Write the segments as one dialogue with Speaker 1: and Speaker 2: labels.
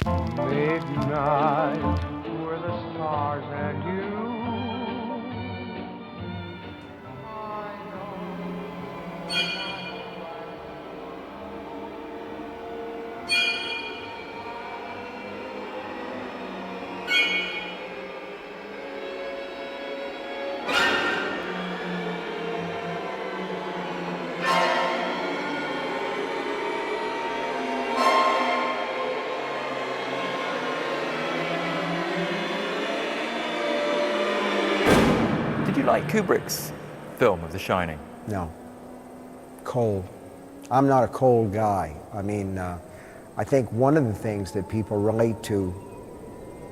Speaker 1: Midnight, were the stars and you.
Speaker 2: Did you like Kubrick's film of The Shining?
Speaker 3: No. Cold. I'm not a cold guy. I mean, I think one of the things that people relate to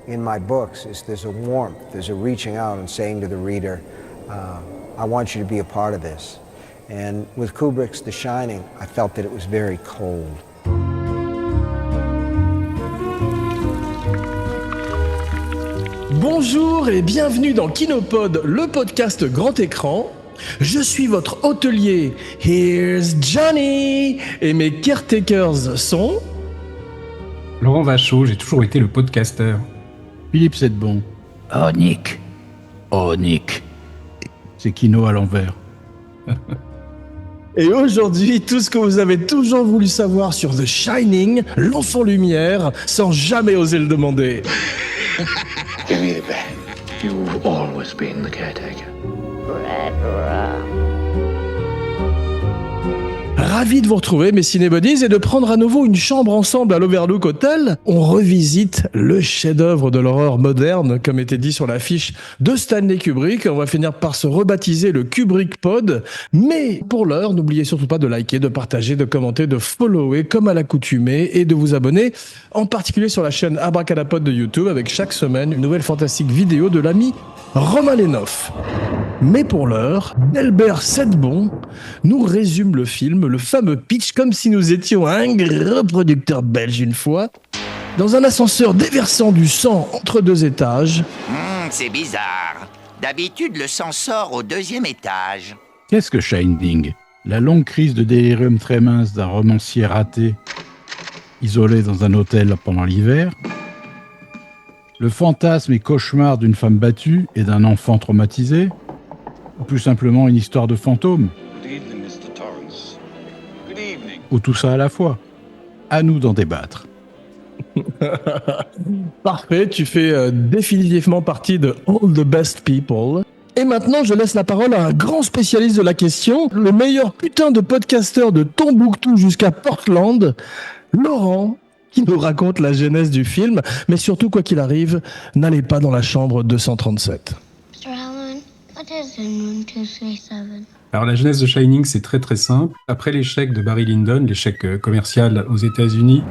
Speaker 3: in my books is there's a warmth, there's a reaching out and saying to the reader, I want you to be a part of this. And with Kubrick's The Shining, I felt that it was very cold.
Speaker 4: Bonjour et bienvenue dans Kinopod, le podcast grand écran. Je suis votre hôtelier, here's Johnny, et mes caretakers sont...
Speaker 5: Laurent Vachaud, j'ai toujours été le podcasteur.
Speaker 6: Philippe Sedbon.
Speaker 7: Oh Nick. Oh Nick.
Speaker 6: C'est Kino à l'envers.
Speaker 4: Et aujourd'hui, tout ce que vous avez toujours voulu savoir sur The Shining, l'enfant lumière, sans jamais oser le demander.
Speaker 7: Give me the bag. You've always been the caretaker.
Speaker 4: Ravi de vous retrouver, mes cinébodies, et de prendre à nouveau une chambre ensemble à l'Overlook Hotel. On revisite le chef-d'œuvre de l'horreur moderne, comme était dit sur l'affiche de Stanley Kubrick. On va finir par se rebaptiser le Kubrick Pod. Mais pour l'heure, n'oubliez surtout pas de liker, de partager, de commenter, de follower comme à l'accoutumée et de vous abonner, en particulier sur la chaîne Abracadapod de YouTube, avec chaque semaine une nouvelle fantastique vidéo de l'ami Romain Lenoff. Mais pour l'heure, Delbert Sedbon nous résume le film, le fameux pitch, comme si nous étions un gros producteur belge une fois, dans un ascenseur déversant du sang entre deux étages.
Speaker 8: C'est bizarre. D'habitude, le sang sort au 2e étage.
Speaker 6: Qu'est-ce que Shining? La longue crise de délirium très mince d'un romancier raté, isolé dans un hôtel pendant l'hiver? Le fantasme et cauchemar d'une femme battue et d'un enfant traumatisé? Ou plus simplement une histoire de fantôme? Ou tout ça à la fois? À nous d'en débattre.
Speaker 4: Parfait, tu fais définitivement partie de All the Best People. Et maintenant, je laisse la parole à un grand spécialiste de la question, le meilleur putain de podcasteur de Tombouctou jusqu'à Portland, Laurent, qui nous raconte la genèse du film. Mais surtout, quoi qu'il arrive, n'allez pas dans la chambre 237.
Speaker 9: Mr. Allen, what is in room 237?
Speaker 5: Alors la genèse de Shining, c'est très très simple. Après l'échec de Barry Lyndon, l'échec commercial aux États-Unis,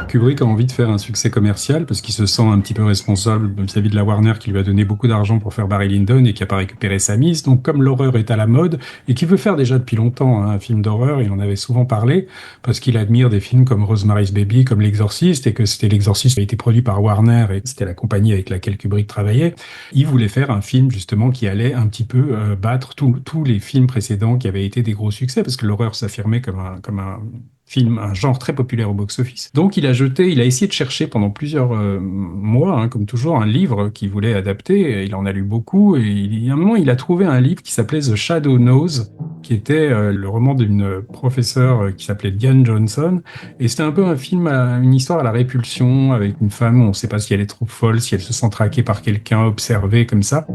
Speaker 5: Kubrick a envie de faire un succès commercial parce qu'il se sent un petit peu responsable vis-à-vis de la Warner qui lui a donné beaucoup d'argent pour faire Barry Lyndon et qui a pas récupéré sa mise. Donc comme l'horreur est à la mode et qu'il veut faire déjà depuis longtemps un film d'horreur, il en avait souvent parlé parce qu'il admire des films comme Rosemary's Baby, comme L'Exorciste, et que c'était L'Exorciste qui a été produit par Warner et c'était la compagnie avec laquelle Kubrick travaillait. Il voulait faire un film justement qui allait un petit peu battre tous les films précédents qui avaient été des gros succès parce que l'horreur s'affirmait comme un film, un genre très populaire au box-office. Donc il a essayé de chercher pendant plusieurs mois, comme toujours, un livre qu'il voulait adapter. Il en a lu beaucoup et à un moment il a trouvé un livre qui s'appelait The Shadow Knows, qui était le roman d'une professeure qui s'appelait Diane Johnson. Et c'était un peu un film, une histoire à la répulsion, avec une femme où on ne sait pas si elle est trop folle, si elle se sent traquée par quelqu'un, observée comme ça.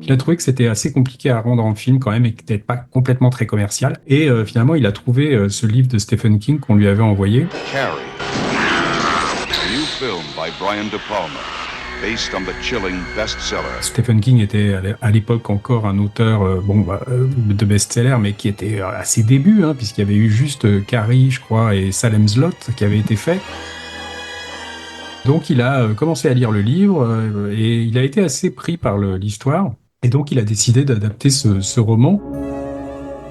Speaker 5: Il a trouvé que c'était assez compliqué à rendre en film quand même et que c'était pas complètement très commercial. Et finalement, il a trouvé ce livre de Stephen King qu'on lui avait envoyé.
Speaker 10: Carrie, a new film by Brian De Palma, based on the chilling bestseller.
Speaker 5: Stephen King était à l'époque encore un auteur de best-seller, mais qui était à ses débuts, puisqu'il y avait eu juste Carrie, je crois, et Salem's Lot qui avaient été faits. Donc il a commencé à lire le livre et il a été assez pris par l'histoire. Et donc il a décidé d'adapter ce roman.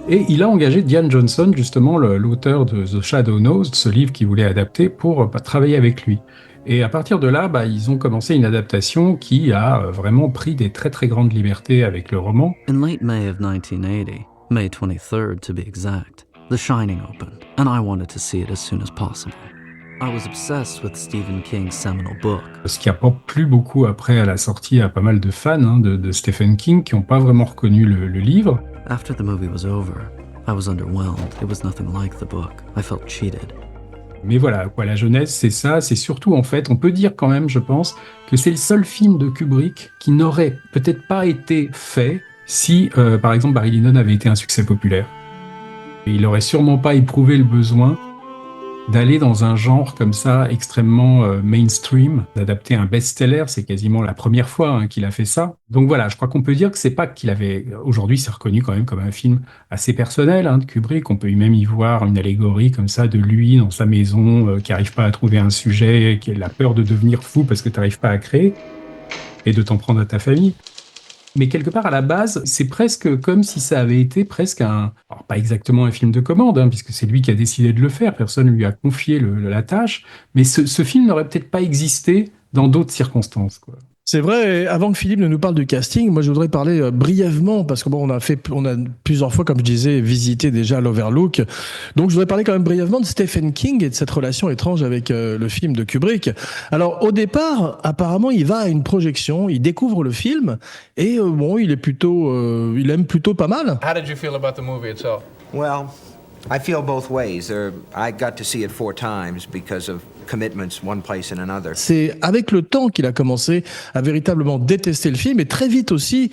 Speaker 5: Et il a engagé Diane Johnson, justement l'auteur de The Shadow Knows, ce livre qu'il voulait adapter, pour travailler avec lui. Et à partir de là, ils ont commencé une adaptation qui a vraiment pris des très très grandes libertés avec le roman.
Speaker 11: In late May of 1980, May 23rd to be exact, The Shining opened, and I wanted to see it as soon as possible. I was obsessed with Stephen King's seminal book.
Speaker 5: Ce qui a pas plu beaucoup après à la sortie à pas mal de fans de Stephen King qui n'ont pas vraiment reconnu le livre.
Speaker 11: After the movie was over, I was underwhelmed. It was nothing like the book. I felt cheated.
Speaker 5: Mais voilà, quoi, la jeunesse, c'est ça. C'est surtout, en fait, on peut dire quand même, je pense, que c'est le seul film de Kubrick qui n'aurait peut-être pas été fait si, par exemple, Barry Lyndon avait été un succès populaire. Et il n'aurait sûrement pas éprouvé le besoin d'aller dans un genre comme ça, extrêmement mainstream, d'adapter un best-seller. C'est quasiment la première fois qu'il a fait ça. Donc voilà, je crois qu'on peut dire que c'est pas qu'il avait... Aujourd'hui, c'est reconnu quand même comme un film assez personnel de Kubrick. On peut même y voir une allégorie comme ça de lui dans sa maison, qui n'arrive pas à trouver un sujet, qui a la peur de devenir fou parce que tu n'arrives pas à créer et de t'en prendre à ta famille. Mais quelque part, à la base, c'est presque comme si ça avait été presque alors pas exactement un film de commande, puisque c'est lui qui a décidé de le faire, personne ne lui a confié la tâche, mais ce film n'aurait peut-être pas existé dans d'autres circonstances, quoi.
Speaker 4: C'est vrai, et avant que Philippe ne nous parle du casting, moi je voudrais parler brièvement, parce que bon, on a plusieurs fois, comme je disais, visité déjà l'Overlook. Donc je voudrais parler quand même brièvement de Stephen King et de cette relation étrange avec le film de Kubrick. Alors au départ, apparemment, il va à une projection, il découvre le film, et bon, il aime plutôt pas mal.
Speaker 12: How did you feel about the movie itself?
Speaker 13: Well, I feel both ways. I got to see it 4 times because of commitments one place and another.
Speaker 4: C'est avec le temps qu'il a commencé à véritablement détester le film, et très vite aussi,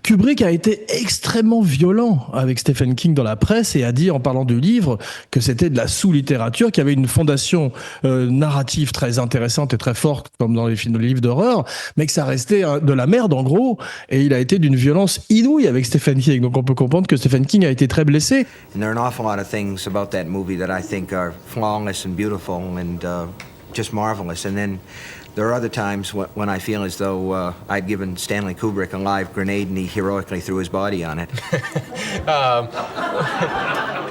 Speaker 4: Kubrick a été extrêmement violent avec Stephen King dans la presse et a dit, en parlant du livre, que c'était de la sous-littérature, qu'il y avait une fondation narrative très intéressante et très forte, comme dans les livres d'horreur, mais que ça restait de la merde, en gros, et il a été d'une violence inouïe avec Stephen King. Donc on peut comprendre que Stephen King a été très blessé.
Speaker 13: And there are an awful lot of things about that movie that I think are flawless and beautiful and just marvelous. And then there are other times when I feel as though I'd given Stanley Kubrick a live grenade and he heroically threw his body on it.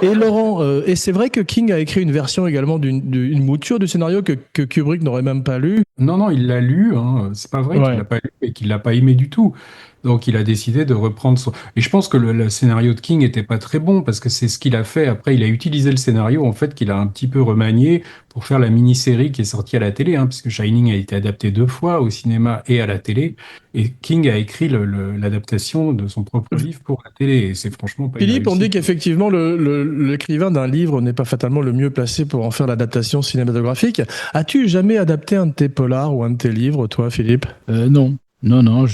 Speaker 4: Et Laurent, et c'est vrai que King a écrit une version également d'une mouture du scénario que Kubrick n'aurait même pas lu.
Speaker 5: Non, il l'a lu. C'est pas vrai qu'il l'a pas lu et qu'il l'a pas aimé du tout. Donc il a décidé de reprendre son... Et je pense que le scénario de King était pas très bon parce que c'est ce qu'il a fait. Après, il a utilisé le scénario en fait qu'il a un petit peu remanié pour faire la mini-série qui est sortie à la télé, puisque Shining a été adapté 2 fois au cinéma et à la télé. Et King a écrit l'adaptation de son propre livre pour la télé. Et c'est franchement pas
Speaker 4: Philippe, on dit qu'effectivement l'écrivain d'un livre n'est pas fatalement le mieux placé pour en faire l'adaptation cinématographique. As-tu jamais adapté un de tes polars ou un de tes livres, toi, Philippe ?
Speaker 6: Non. Non,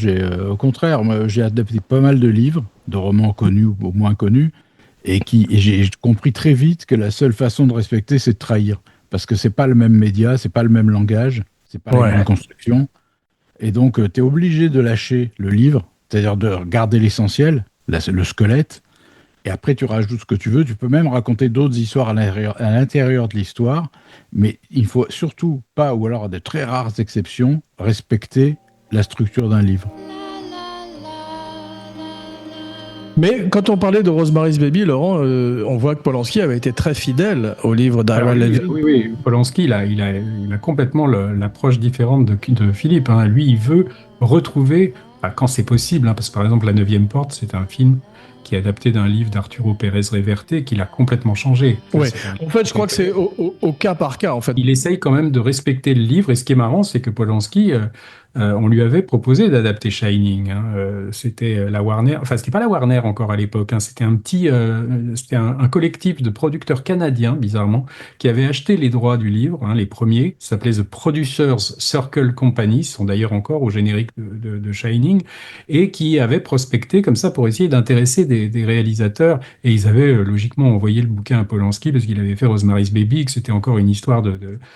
Speaker 6: au contraire, moi, j'ai adapté pas mal de livres, de romans connus ou moins connus, et j'ai compris très vite que la seule façon de respecter, c'est de trahir. Parce que c'est pas le même média, c'est pas le même langage, c'est pas la même construction. Et donc, tu es obligé de lâcher le livre, c'est-à-dire de garder l'essentiel, le squelette, et après tu rajoutes ce que tu veux. Tu peux même raconter d'autres histoires à l'intérieur de l'histoire, mais il faut surtout pas, ou alors à de très rares exceptions, respecter la structure d'un livre.
Speaker 4: Mais quand on parlait de Rosemary's Baby, Laurent, on voit que Polanski avait été très fidèle au livre d'Ira Levin.
Speaker 5: Oui, Polanski, il a complètement l'approche différente de Philippe. Lui, il veut retrouver, quand c'est possible, parce que par exemple, La 9e Porte, c'est un film qui est adapté d'un livre d'Arturo Pérez Reverte, qu'il a complètement changé.
Speaker 4: Oui, en fait, je crois que c'est au cas par cas, en fait.
Speaker 5: Il essaye quand même de respecter le livre, et ce qui est marrant, c'est que Polanski, on lui avait proposé d'adapter Shining. C'était la Warner, enfin, c'était pas la Warner encore à l'époque, c'était c'était un collectif de producteurs canadiens, bizarrement, qui avait acheté les droits du livre, les premiers, ça s'appelait The Producers Circle Company, ils sont d'ailleurs encore au générique de Shining, et qui avaient prospecté comme ça pour essayer d'intéresser des réalisateurs, et ils avaient logiquement envoyé le bouquin à Polanski parce qu'il avait fait Rosemary's Baby, que c'était encore une histoire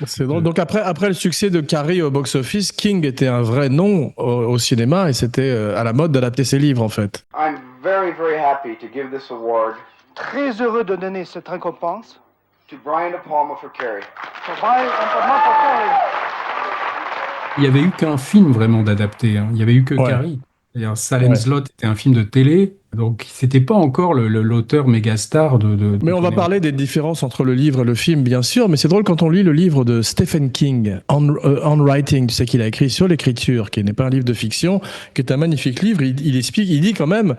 Speaker 4: C'est drôle. Donc après le succès de Carrie au box-office, King était un vrai nom au cinéma et c'était à la mode d'adapter ses livres en fait.
Speaker 1: I'm very, very happy to give this award
Speaker 14: Très heureux de donner cette récompense
Speaker 1: to Brian De Palma for Carrie.
Speaker 14: pour Brian De Palma pour Carrie.
Speaker 5: Il n'y avait eu qu'un film vraiment d'adapté, il n'y avait eu que Carrie. C'est-à-dire Salem's Lot était un film de télé, donc c'était pas encore l'auteur mégastar de
Speaker 4: Mais on va parler des différences entre le livre et le film, bien sûr, mais c'est drôle quand on lit le livre de Stephen King, On Writing, tu sais qu'il a écrit sur l'écriture, qui n'est pas un livre de fiction, qui est un magnifique livre, il dit quand même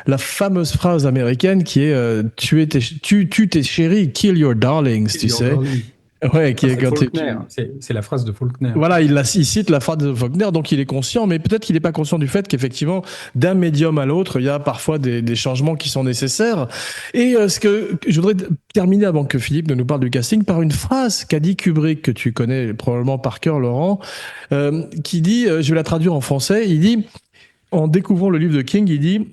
Speaker 4: la fameuse phrase américaine qui est tue tes chéris, kill your darlings, tu sais. Ouais, qui est quand
Speaker 5: Faulkner. C'est la phrase de Faulkner.
Speaker 4: Voilà, il cite la phrase de Faulkner, donc il est conscient, mais peut-être qu'il n'est pas conscient du fait qu'effectivement, d'un médium à l'autre, il y a parfois des changements qui sont nécessaires. Et ce que je voudrais terminer avant que Philippe ne nous parle du casting par une phrase qu'a dit Kubrick, que tu connais probablement par cœur, Laurent, qui dit, je vais la traduire en français, il dit, en découvrant le livre de King, il dit: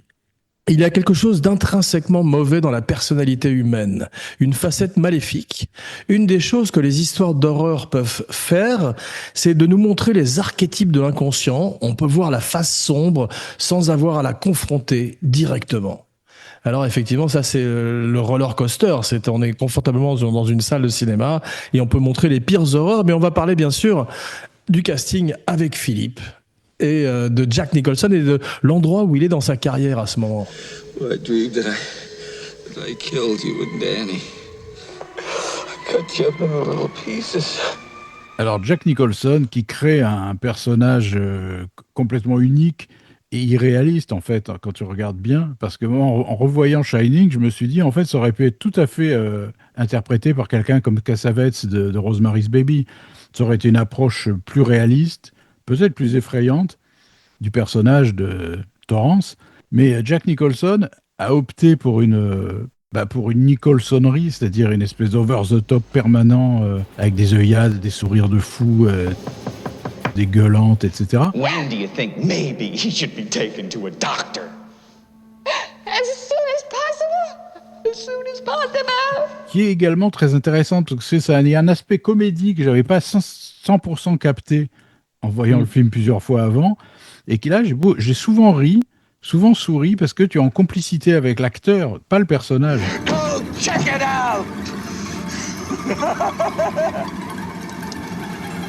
Speaker 4: il y a quelque chose d'intrinsèquement mauvais dans la personnalité humaine, une facette maléfique. Une des choses que les histoires d'horreur peuvent faire, c'est de nous montrer les archétypes de l'inconscient. On peut voir la face sombre sans avoir à la confronter directement. Alors effectivement, ça c'est le roller coaster. On est confortablement dans une salle de cinéma et on peut montrer les pires horreurs, mais on va parler bien sûr du casting avec Philippe et de Jack Nicholson et de l'endroit où il est dans sa carrière à ce moment.
Speaker 12: Well, I dreamed that I killed you and Danny. I cut you up into little pieces.
Speaker 6: Alors Jack Nicholson qui crée un personnage complètement unique et irréaliste en fait quand tu regardes bien, parce que moi en revoyant Shining, je me suis dit en fait ça aurait pu être tout à fait interprété par quelqu'un comme Cassavetes de Rosemary's Baby. Ça aurait été une approche plus réaliste, peut-être plus effrayante du personnage de Torrance, mais Jack Nicholson a opté pour une Nicholsonerie, c'est-à-dire une espèce d'over-the-top permanent avec des œillades, des sourires de fou, des gueulantes, etc.
Speaker 12: When do you think maybe he should be taken to a doctor?
Speaker 9: As soon as possible. As soon as possible.
Speaker 6: Qui est également très intéressante, parce que il y a un aspect comédie que j'avais pas 100% capté en voyant le film plusieurs fois avant, et qui là, j'ai souvent souri, parce que tu es en complicité avec l'acteur, pas le personnage.
Speaker 12: Go check it out!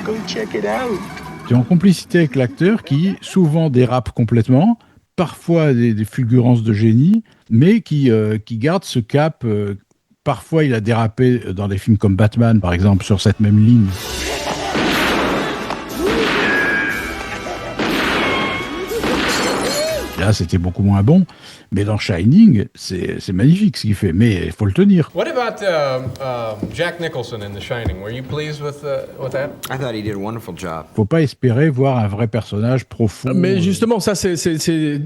Speaker 12: Go check it out!
Speaker 6: Tu es en complicité avec l'acteur qui souvent dérape complètement, parfois des fulgurances de génie, mais qui garde ce cap. Parfois, il a dérapé dans des films comme Batman, par exemple, sur cette même ligne. Là, c'était beaucoup moins bon, mais dans Shining, c'est magnifique ce qu'il fait, mais il faut le tenir.
Speaker 15: What about Jack Nicholson in The Shining? Were you pleased with that?
Speaker 13: I thought he did a wonderful job.
Speaker 6: Faut pas espérer voir un vrai personnage profond.
Speaker 4: Mais justement, ça c'est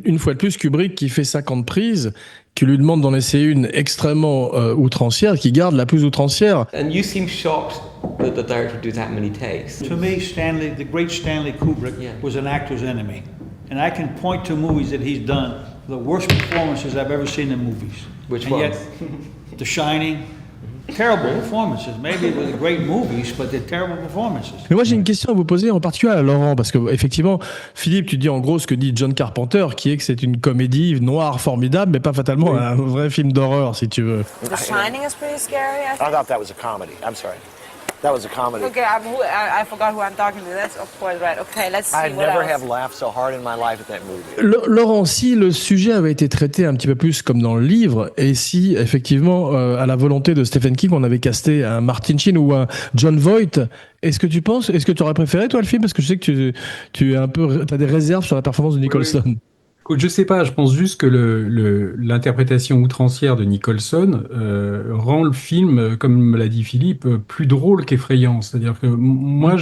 Speaker 4: une fois de plus Kubrick qui fait 50 prises, qui lui demande d'en essayer une extrêmement outrancière, qui garde la plus outrancière.
Speaker 16: And you seem shocked that the director do that many takes.
Speaker 17: To me, the great Stanley Kubrick was an actor's enemy. And I can point to movies that he's done, the worst performances I've ever seen in movies.
Speaker 16: Which
Speaker 17: and
Speaker 16: ones?
Speaker 17: Yet, The Shining, terrible performances. Maybe it was great movies, but they're terrible performances.
Speaker 4: Mais moi j'ai une question à vous poser en particulier à Laurent, parce que effectivement, Philippe, tu dis en gros ce que dit John Carpenter, qui est que c'est une comédie noire formidable, mais pas fatalement un vrai film d'horreur, si tu veux.
Speaker 18: The Shining is pretty scary.
Speaker 19: I thought that was a comedy. I'm sorry. That was a comedy.
Speaker 18: Okay, I forgot who I'm talking to. That's of course right. Okay, let's see.
Speaker 19: I
Speaker 18: what
Speaker 19: never
Speaker 18: else.
Speaker 19: have laughed so hard in my life at that movie.
Speaker 4: Laurent, si le sujet avait été traité un petit peu plus comme dans le livre, et si effectivement à la volonté de Stephen King on avait casté un Martin Sheen ou un John Voight, est-ce que tu aurais préféré toi le film, parce que je sais que tu as des réserves sur la performance de Nicholson.
Speaker 5: Oui. Je sais pas, je pense juste que l'interprétation outrancière de Nicholson rend le film, comme l'a dit Philippe, plus drôle qu'effrayant. C'est-à-dire que moi,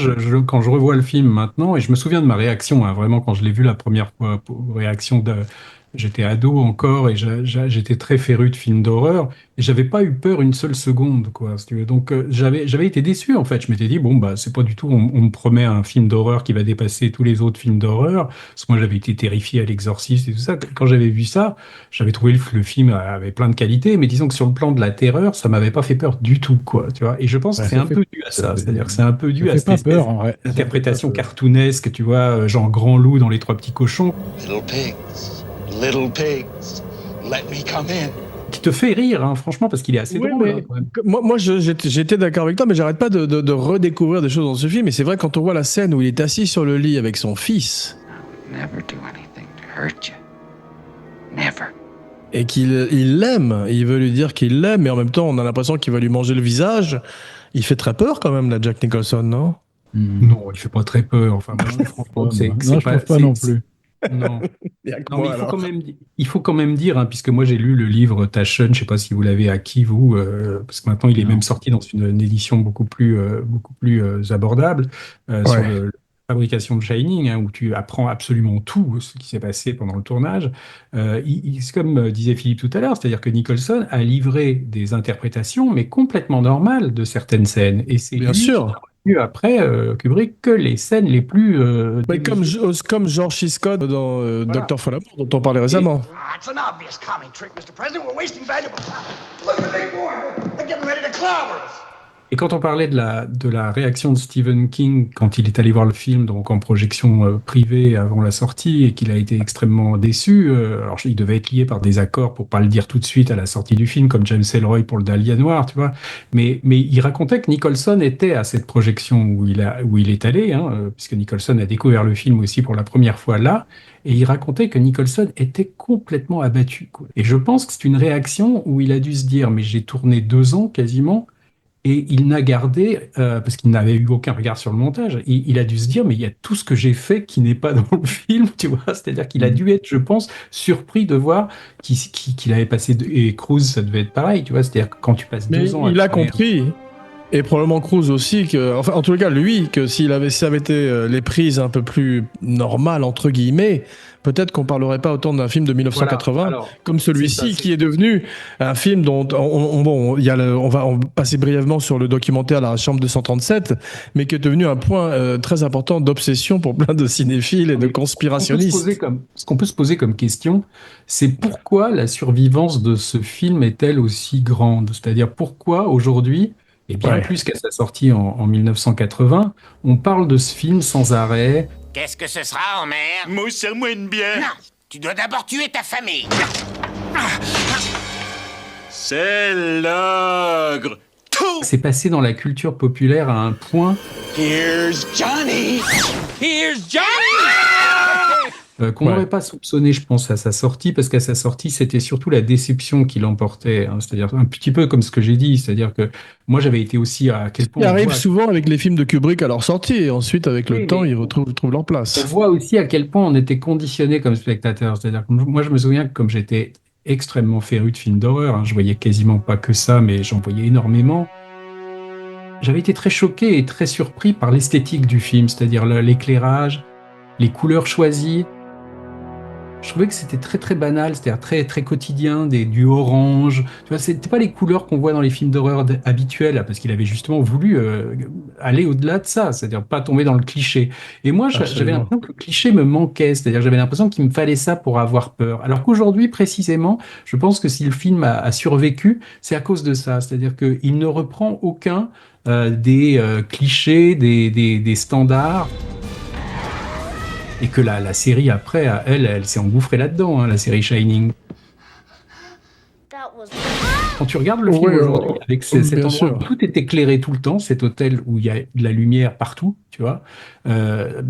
Speaker 5: quand je revois le film maintenant, et je me souviens de ma réaction, hein, vraiment quand je l'ai vu la première fois, j'étais ado encore et j'étais très féru de films d'horreur et j'avais pas eu peur une seule seconde, quoi. Si tu veux. Donc j'avais été déçu en fait. Je m'étais dit bon bah c'est pas du tout. On me promet un film d'horreur qui va dépasser tous les autres films d'horreur. Parce que moi j'avais été terrifié à l'Exorciste et tout ça. Quand j'avais vu ça, j'avais trouvé le film avait plein de qualités, mais disons que sur le plan de la terreur, ça m'avait pas fait peur du tout, quoi. Tu vois. Et je pense que c'est un peu dû à ça. C'est-à-dire que c'est un peu dû à cette interprétation cartoonesque, tu vois, genre Grand Loup dans Les Trois Petits Cochons.
Speaker 12: Little pigs, let me come in.
Speaker 5: Qui te fait rire, hein, franchement, parce qu'il est assez drôle.
Speaker 4: Hein, moi j'étais d'accord avec toi, mais j'arrête pas de redécouvrir des choses dans ce film. Et c'est vrai, quand on voit la scène où il est assis sur le lit avec son fils.
Speaker 12: Never do anything to hurt you. Never.
Speaker 4: Et qu'il l'aime, il veut lui dire qu'il l'aime, mais en même temps, on a l'impression qu'il va lui manger le visage. Il fait très peur quand même, là, Jack Nicholson, non ?
Speaker 5: Non, il fait pas très peur. Enfin, moi, je trouve pas
Speaker 6: non plus.
Speaker 5: Non.
Speaker 4: Il y a que
Speaker 5: Non,
Speaker 4: moi,
Speaker 5: mais
Speaker 4: alors.
Speaker 5: il faut quand même dire, hein, puisque moi j'ai lu le livre Taschen, je ne sais pas si vous l'avez acquis, vous, parce que maintenant il est même sorti dans une édition beaucoup plus abordable sur
Speaker 4: Ouais.
Speaker 5: la fabrication de Shining, hein, où tu apprends absolument tout ce qui s'est passé pendant le tournage. C'est comme disait Philippe tout à l'heure, c'est-à-dire que Nicholson a livré des interprétations, mais complètement normales de certaines scènes. Et c'est
Speaker 4: Bien
Speaker 5: lui
Speaker 4: sûr.
Speaker 5: qui a retenu après Kubrick que les scènes les plus
Speaker 4: Mais comme George C. Scott dans Dr. Folamour, dont on parlait récemment.
Speaker 20: It's an obvious commie trick, Mr. President. We're wasting valuable time. Look at the big board. They're getting ready to clobber us.
Speaker 5: Et quand on parlait de la réaction de Stephen King quand il est allé voir le film, donc en projection privée avant la sortie, et qu'il a été extrêmement déçu, alors il devait être lié par des accords pour pas le dire tout de suite à la sortie du film, comme James Ellroy pour le Dahlia Noir, tu vois. Mais il racontait que Nicholson était à cette projection où il est allé, hein, puisque Nicholson a découvert le film aussi pour la première fois là, et il racontait que Nicholson était complètement abattu, quoi. Et je pense que c'est une réaction où il a dû se dire, mais j'ai tourné 2 ans quasiment. Et il n'a gardé, parce qu'il n'avait eu aucun regard sur le montage, il a dû se dire, mais il y a tout ce que j'ai fait qui n'est pas dans le film, tu vois. C'est-à-dire qu'il a dû être, je pense, surpris de voir qu'il avait passé, et Cruise, ça devait être pareil, tu vois. C'est-à-dire que quand tu passes
Speaker 4: Mais
Speaker 5: 2 ans...
Speaker 4: il a compris, et probablement Cruise aussi, enfin, en tout cas, lui, que si ça avait été les prises un peu plus normales, entre guillemets, peut-être qu'on parlerait pas autant d'un film de 1980
Speaker 5: Voilà. Alors,
Speaker 4: comme celui-ci, qui est devenu un film dont on va passer brièvement sur le documentaire La Chambre 237, mais qui est devenu un point très important d'obsession pour plein de cinéphiles et de conspirationnistes.
Speaker 5: Ce qu'on peut se poser comme question, c'est pourquoi la survivance de ce film est-elle aussi grande? C'est-à-dire pourquoi aujourd'hui, et bien plus qu'à sa sortie en 1980, on parle de ce film sans arrêt.
Speaker 8: Qu'est-ce que ce sera, Homer? Moi, serre-moi une bière. Non, tu dois d'abord tuer ta famille.
Speaker 21: C'est l'ogre.
Speaker 5: C'est passé dans la culture populaire à un point
Speaker 21: Here's Johnny.
Speaker 20: Here's Johnny!
Speaker 5: qu'on n'aurait pas soupçonné, je pense, à sa sortie, parce qu'à sa sortie, c'était surtout la déception qui l'emportait, hein. C'est-à-dire un petit peu comme ce que j'ai dit, c'est-à-dire que moi, j'avais été aussi à quel point...
Speaker 4: Il arrive souvent avec les films de Kubrick à leur sortie, et ensuite, avec le temps, ils trouvent leur place.
Speaker 5: On voit aussi à quel point on était conditionné comme spectateur. C'est-à-dire que moi, je me souviens que comme j'étais extrêmement féru de films d'horreur, hein, je voyais quasiment pas que ça, mais j'en voyais énormément. J'avais été très choqué et très surpris par l'esthétique du film, c'est-à-dire l'éclairage, les couleurs choisies. Je trouvais que c'était très très banal, c'est-à-dire très très quotidien, du orange. Tu vois, c'était pas les couleurs qu'on voit dans les films d'horreur habituels, parce qu'il avait justement voulu aller au-delà de ça, c'est-à-dire pas tomber dans le cliché. Et moi, j'avais l'impression que le cliché me manquait, c'est-à-dire j'avais l'impression qu'il me fallait ça pour avoir peur. Alors qu'aujourd'hui, précisément, je pense que si le film a survécu, c'est à cause de ça, c'est-à-dire qu'il ne reprend aucun des clichés, des standards. Et que la série, après, elle s'est engouffrée là-dedans, hein, la série Shining. Quand tu regardes le film aujourd'hui, avec cet endroit où tout est éclairé tout le temps, cet hôtel où il y a de la lumière partout, tu vois,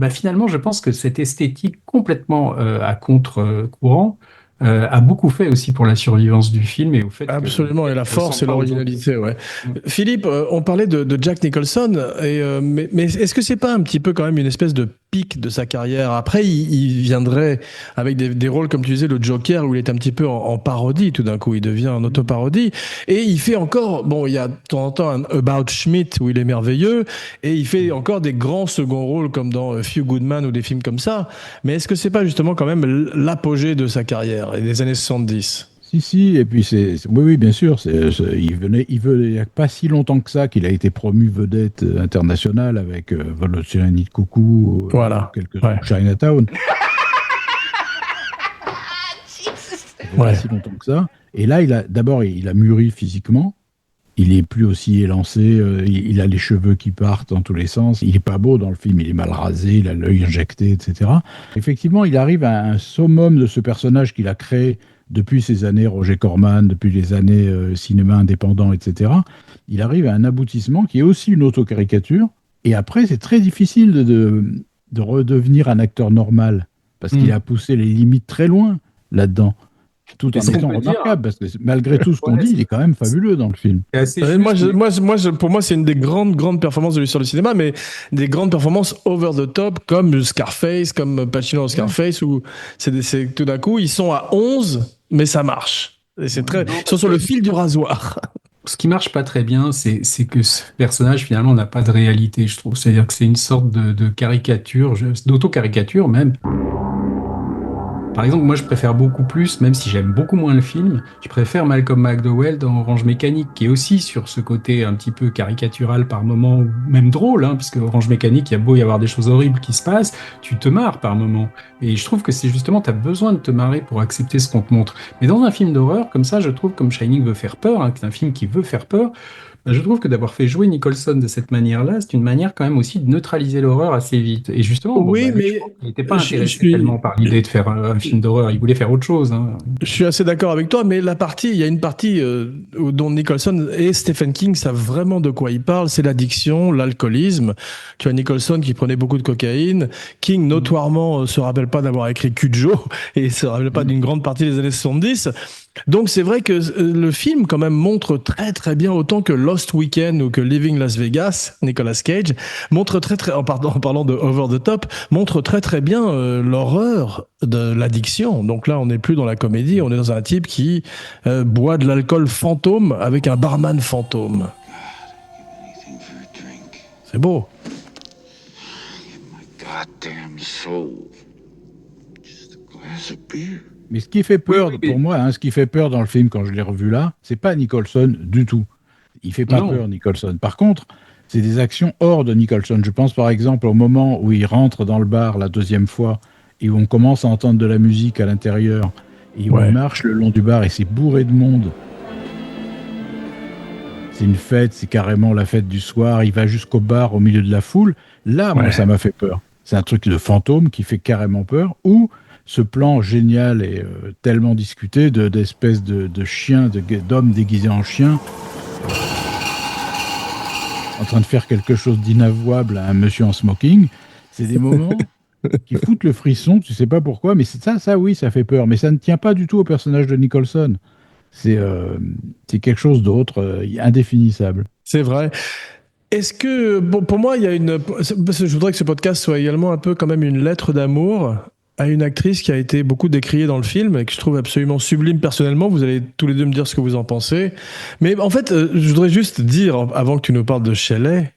Speaker 5: finalement, je pense que cette esthétique complètement à contre-courant a beaucoup fait aussi pour la survivance du film et au fait
Speaker 4: absolument, et la force et l'originalité, ouais. Philippe, on parlait de Jack Nicholson, mais est-ce que c'est pas un petit peu quand même une espèce de pic de sa carrière? Après, il viendrait avec des rôles, comme tu disais, le Joker, où il est un petit peu en parodie, tout d'un coup, il devient en autoparodie, et il fait encore, bon, il y a de temps en temps un About Schmidt, où il est merveilleux, et il fait encore des grands seconds rôles, comme dans Few Good Men ou des films comme ça, mais est-ce que c'est pas justement quand même l'apogée de sa carrière et des années 70?
Speaker 6: Si, et puis oui, bien sûr, il n'y a pas si longtemps que ça qu'il a été promu vedette internationale avec Volodymyr Coucou, Chinatown. Pas si longtemps que ça. Et là, il a mûri physiquement. Il est plus aussi élancé. Il a les cheveux qui partent dans tous les sens. Il est pas beau dans le film. Il est mal rasé. Il a l'œil injecté, etc. Effectivement, il arrive à un summum de ce personnage qu'il a créé depuis ces années Roger Corman, depuis les années cinéma indépendant, etc. Il arrive à un aboutissement qui est aussi une autocaricature. Et après, c'est très difficile de redevenir un acteur normal parce qu'il a poussé les limites très loin là-dedans. Tout en
Speaker 5: Qu'est-ce qu'on
Speaker 6: étant
Speaker 5: peut dire
Speaker 6: remarquable, parce que malgré tout ce qu'on dit, il est quand même fabuleux dans le film.
Speaker 5: C'est assez
Speaker 4: Pour moi, c'est une des grandes performances de l'histoire du cinéma, mais des grandes performances over the top, comme Scarface, comme Pacino dans Scarface, où c'est tout d'un coup, ils sont à 11, mais ça marche. Et ils sont sur le fil du rasoir.
Speaker 5: Ce qui marche pas très bien, c'est que ce personnage finalement n'a pas de réalité, je trouve. C'est-à-dire que c'est une sorte de caricature, d'auto-caricature même. Par exemple, moi je préfère beaucoup plus, même si j'aime beaucoup moins le film, je préfère Malcolm McDowell dans Orange Mécanique, qui est aussi sur ce côté un petit peu caricatural par moments, ou même drôle, hein, parce que Orange Mécanique, il y a beau y avoir des choses horribles qui se passent, tu te marres par moments. Et je trouve que c'est justement, t'as besoin de te marrer pour accepter ce qu'on te montre. Mais dans un film d'horreur, comme ça, je trouve, comme Shining veut faire peur, hein, que c'est un film qui veut faire peur, je trouve que d'avoir fait jouer Nicholson de cette manière-là, c'est une manière quand même aussi de neutraliser l'horreur assez vite. Et justement,
Speaker 4: oui, mais
Speaker 5: il n'était pas intéressé tellement par l'idée de faire un film d'horreur, il voulait faire autre chose. Hein.
Speaker 4: Je suis assez d'accord avec toi, mais il y a une partie dont Nicholson et Stephen King savent vraiment de quoi ils parlent, c'est l'addiction, l'alcoolisme. Tu as Nicholson qui prenait beaucoup de cocaïne, King notoirement se rappelle pas d'avoir écrit Cujo et se rappelle pas d'une grande partie des années 70. Donc c'est vrai que le film quand même montre très très bien, autant que Lost Weekend ou que Living Las Vegas, Nicolas Cage, montre en parlant de over the top, montre très très bien l'horreur de l'addiction. Donc là on n'est plus dans la comédie, on est dans un type qui boit de l'alcool fantôme avec un barman fantôme. C'est beau.
Speaker 21: Goddamn soul. Just a glass of beer.
Speaker 6: Mais ce qui fait peur, pour moi, hein, ce qui fait peur dans le film quand je l'ai revu là, c'est pas Nicholson du tout. Il fait pas peur, Nicholson. Par contre, c'est des actions hors de Nicholson. Je pense par exemple au moment où il rentre dans le bar la deuxième fois et où on commence à entendre de la musique à l'intérieur et où on marche le long du bar et c'est bourré de monde. C'est une fête, c'est carrément la fête du soir. Il va jusqu'au bar au milieu de la foule. Là, moi, ça m'a fait peur. C'est un truc de fantôme qui fait carrément peur. Ou ce plan génial et tellement discuté d'espèces de chiens, d'hommes déguisés en chiens, en train de faire quelque chose d'inavouable à un monsieur en smoking. C'est des moments qui foutent le frisson, tu sais pas pourquoi, mais ça oui, ça fait peur. Mais ça ne tient pas du tout au personnage de Nicholson. C'est quelque chose d'autre, indéfinissable.
Speaker 4: C'est vrai. Est-ce que, pour moi, il y a parce que je voudrais que ce podcast soit également un peu quand même une lettre d'amour à une actrice qui a été beaucoup décriée dans le film et que je trouve absolument sublime personnellement. Vous allez tous les deux me dire ce que vous en pensez. Mais en fait, je voudrais juste dire, avant que tu nous parles de Shelley,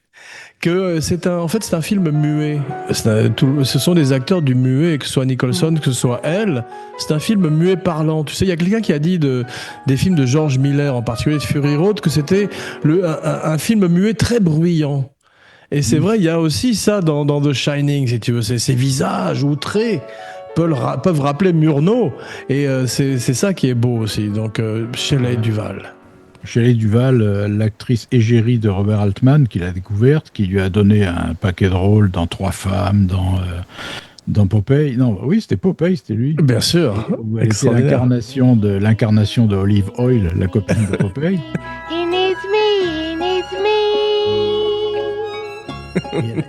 Speaker 4: que c'est un film muet. Ce sont des acteurs du muet, que ce soit Nicholson, que ce soit elle. C'est un film muet parlant. Tu sais, il y a quelqu'un qui a dit des films de George Miller, en particulier de Fury Road, que c'était un film muet très bruyant. Et c'est vrai, il y a aussi ça dans The Shining, si tu veux. Ces visages outrés peuvent rappeler Murnau. Et c'est ça qui est beau aussi. Donc, Shelley Duvall.
Speaker 6: Shelley Duvall, l'actrice égérie de Robert Altman, qu'il a découverte, qui lui a donné un paquet de rôles dans Trois femmes, dans Popeye. Non, oui, c'était Popeye, c'était lui.
Speaker 4: Bien sûr.
Speaker 6: Où elle était l'incarnation de Olive Oil, la copine de Popeye.
Speaker 9: He needs me, he needs me.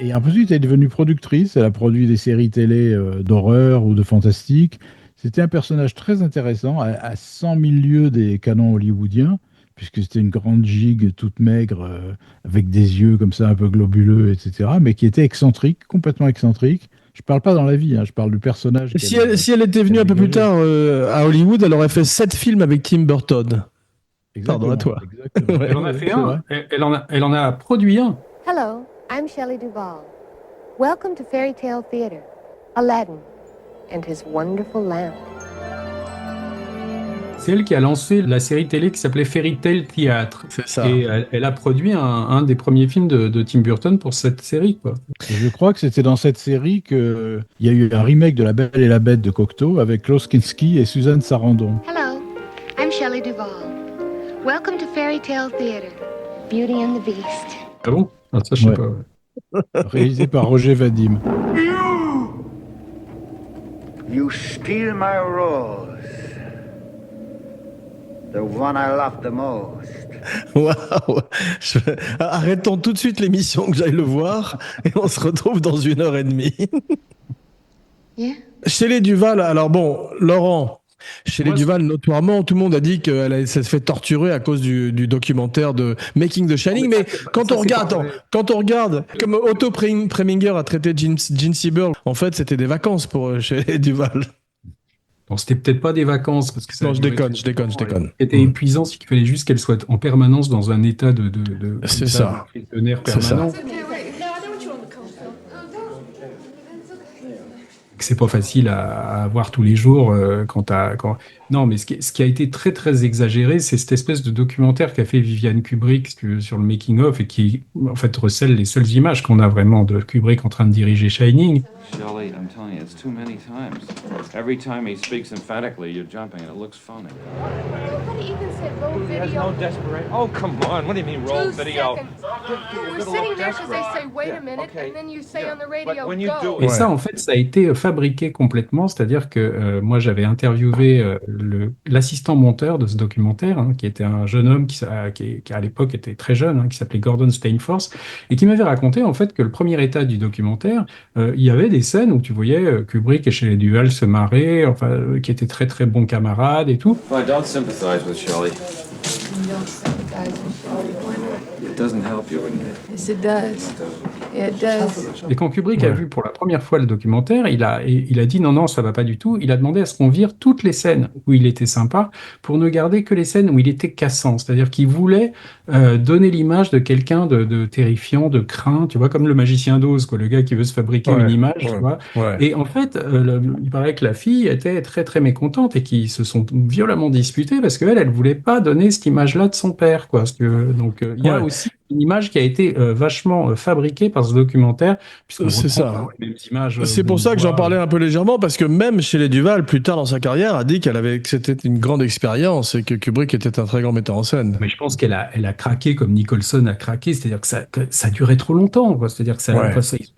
Speaker 6: Et ensuite, elle est devenue productrice. Elle a produit des séries télé d'horreur ou de fantastique. C'était un personnage très intéressant, à 100 000 lieues des canons hollywoodiens, puisque c'était une grande gigue toute maigre, avec des yeux comme ça un peu globuleux, etc., mais qui était excentrique, complètement excentrique. Je parle pas dans la vie, hein, je parle du personnage.
Speaker 4: Si elle était venue un peu plus tard à Hollywood, elle aurait fait 7 films avec Tim Burton. Pardon à toi.
Speaker 5: Elle en a fait un. Elle en a produit un.
Speaker 2: Hello, I'm Shelley Duvall. Welcome to Fairy Tale Theater. Aladdin and his wonderful lamp.
Speaker 5: C'est elle qui a lancé la série télé qui s'appelait Fairy Tale Theatre.
Speaker 4: C'est ça.
Speaker 5: Et elle a produit un des premiers films de Tim Burton pour cette série, quoi.
Speaker 6: Et je crois que c'était dans cette série qu'il y a eu un remake de La Belle et la Bête de Cocteau avec Klaus Kinski et Suzanne Sarandon.
Speaker 2: Hello, I'm Shelley Duvall. Welcome to Fairy Tale Theater. Beauty and the Beast.
Speaker 5: Ah bon? Ah, ça, je sais pas. Ouais.
Speaker 6: Réalisé par Roger Vadim.
Speaker 20: You steal my rose. The one I love the most.
Speaker 4: Waouh! Arrêtons tout de suite l'émission, que j'aille le voir, et on se retrouve dans 1h30.
Speaker 2: Yeah.
Speaker 4: Shelley Duvall, alors bon, Laurent, Shelley Duvall, notoirement, tout le monde a dit qu'elle s'est fait torturer à cause du documentaire de Making the Shining. Mais quand on regarde, comme Otto Preminger a traité Gene Sieber, en fait, c'était des vacances pour Shelley Duvall.
Speaker 5: Bon, c'était peut-être pas des vacances parce que ça.
Speaker 4: Non, je déconne.
Speaker 5: C'était épuisant, c'est qu'il fallait juste qu'elle soit en permanence dans un état de
Speaker 4: c'est ça.
Speaker 5: Prisonnière permanent. C'est pas facile à avoir tous les jours Non, mais ce qui a été très très exagéré, c'est cette espèce de documentaire qu'a fait Viviane Kubrick sur le making of et qui en fait recèle les seules images qu'on a vraiment de Kubrick en train de diriger Shining.
Speaker 3: Shelley, I'm telling you, it's too many times. Every time he speaks emphatically, you're jumping, and it looks funny.
Speaker 9: Nobody even said roll
Speaker 15: There's
Speaker 9: video.
Speaker 15: no desperation. Oh, come on. What do you mean roll
Speaker 9: 2
Speaker 15: video?
Speaker 9: seconds. We're sitting there because they say, wait a minute, and then you say on the radio,
Speaker 15: when you
Speaker 9: go.
Speaker 15: do
Speaker 5: Et ça, en fait, ça a été fabriqué complètement, c'est-à-dire que moi, j'avais interviewé l'assistant monteur de ce documentaire, qui était un jeune homme qui à l'époque était très jeune, qui s'appelait Gordon Steinforth, et qui m'avait raconté en fait que le premier état du documentaire, il y avait des scènes où tu voyais Kubrick et Shelley Duvall se marrer, qui étaient très très bons camarades et tout.
Speaker 3: Well, I don't sympathize with Shelley. It doesn't help you, wouldn't it?
Speaker 9: Yes, it does. It does.
Speaker 5: Et quand Kubrick a vu pour la première fois le documentaire, il a dit non, ça va pas du tout. Il a demandé à ce qu'on vire toutes les scènes où il était sympa pour ne garder que les scènes où il était cassant. C'est-à-dire qu'il voulait donner l'image de quelqu'un de terrifiant, de craint, tu vois, comme le magicien d'Oz, quoi, le gars qui veut se fabriquer une image, tu vois. Et en fait, il paraît que la fille était très très mécontente et qu'ils se sont violemment disputés parce qu'elle voulait pas donner cette image-là de son père, quoi. Donc il y a aussi une image qui a été vachement fabriquée par ce documentaire.
Speaker 4: C'est ça.
Speaker 5: Les mêmes images,
Speaker 4: c'est pour ça que j'en parlais un peu légèrement, parce que même Shelley Duvall, plus tard dans sa carrière, a dit que c'était une grande expérience et que Kubrick était un très grand metteur en scène.
Speaker 5: Mais je pense qu'elle a craqué comme Nicholson a craqué, c'est-à-dire que ça durait trop longtemps, quoi. C'est-à-dire que ça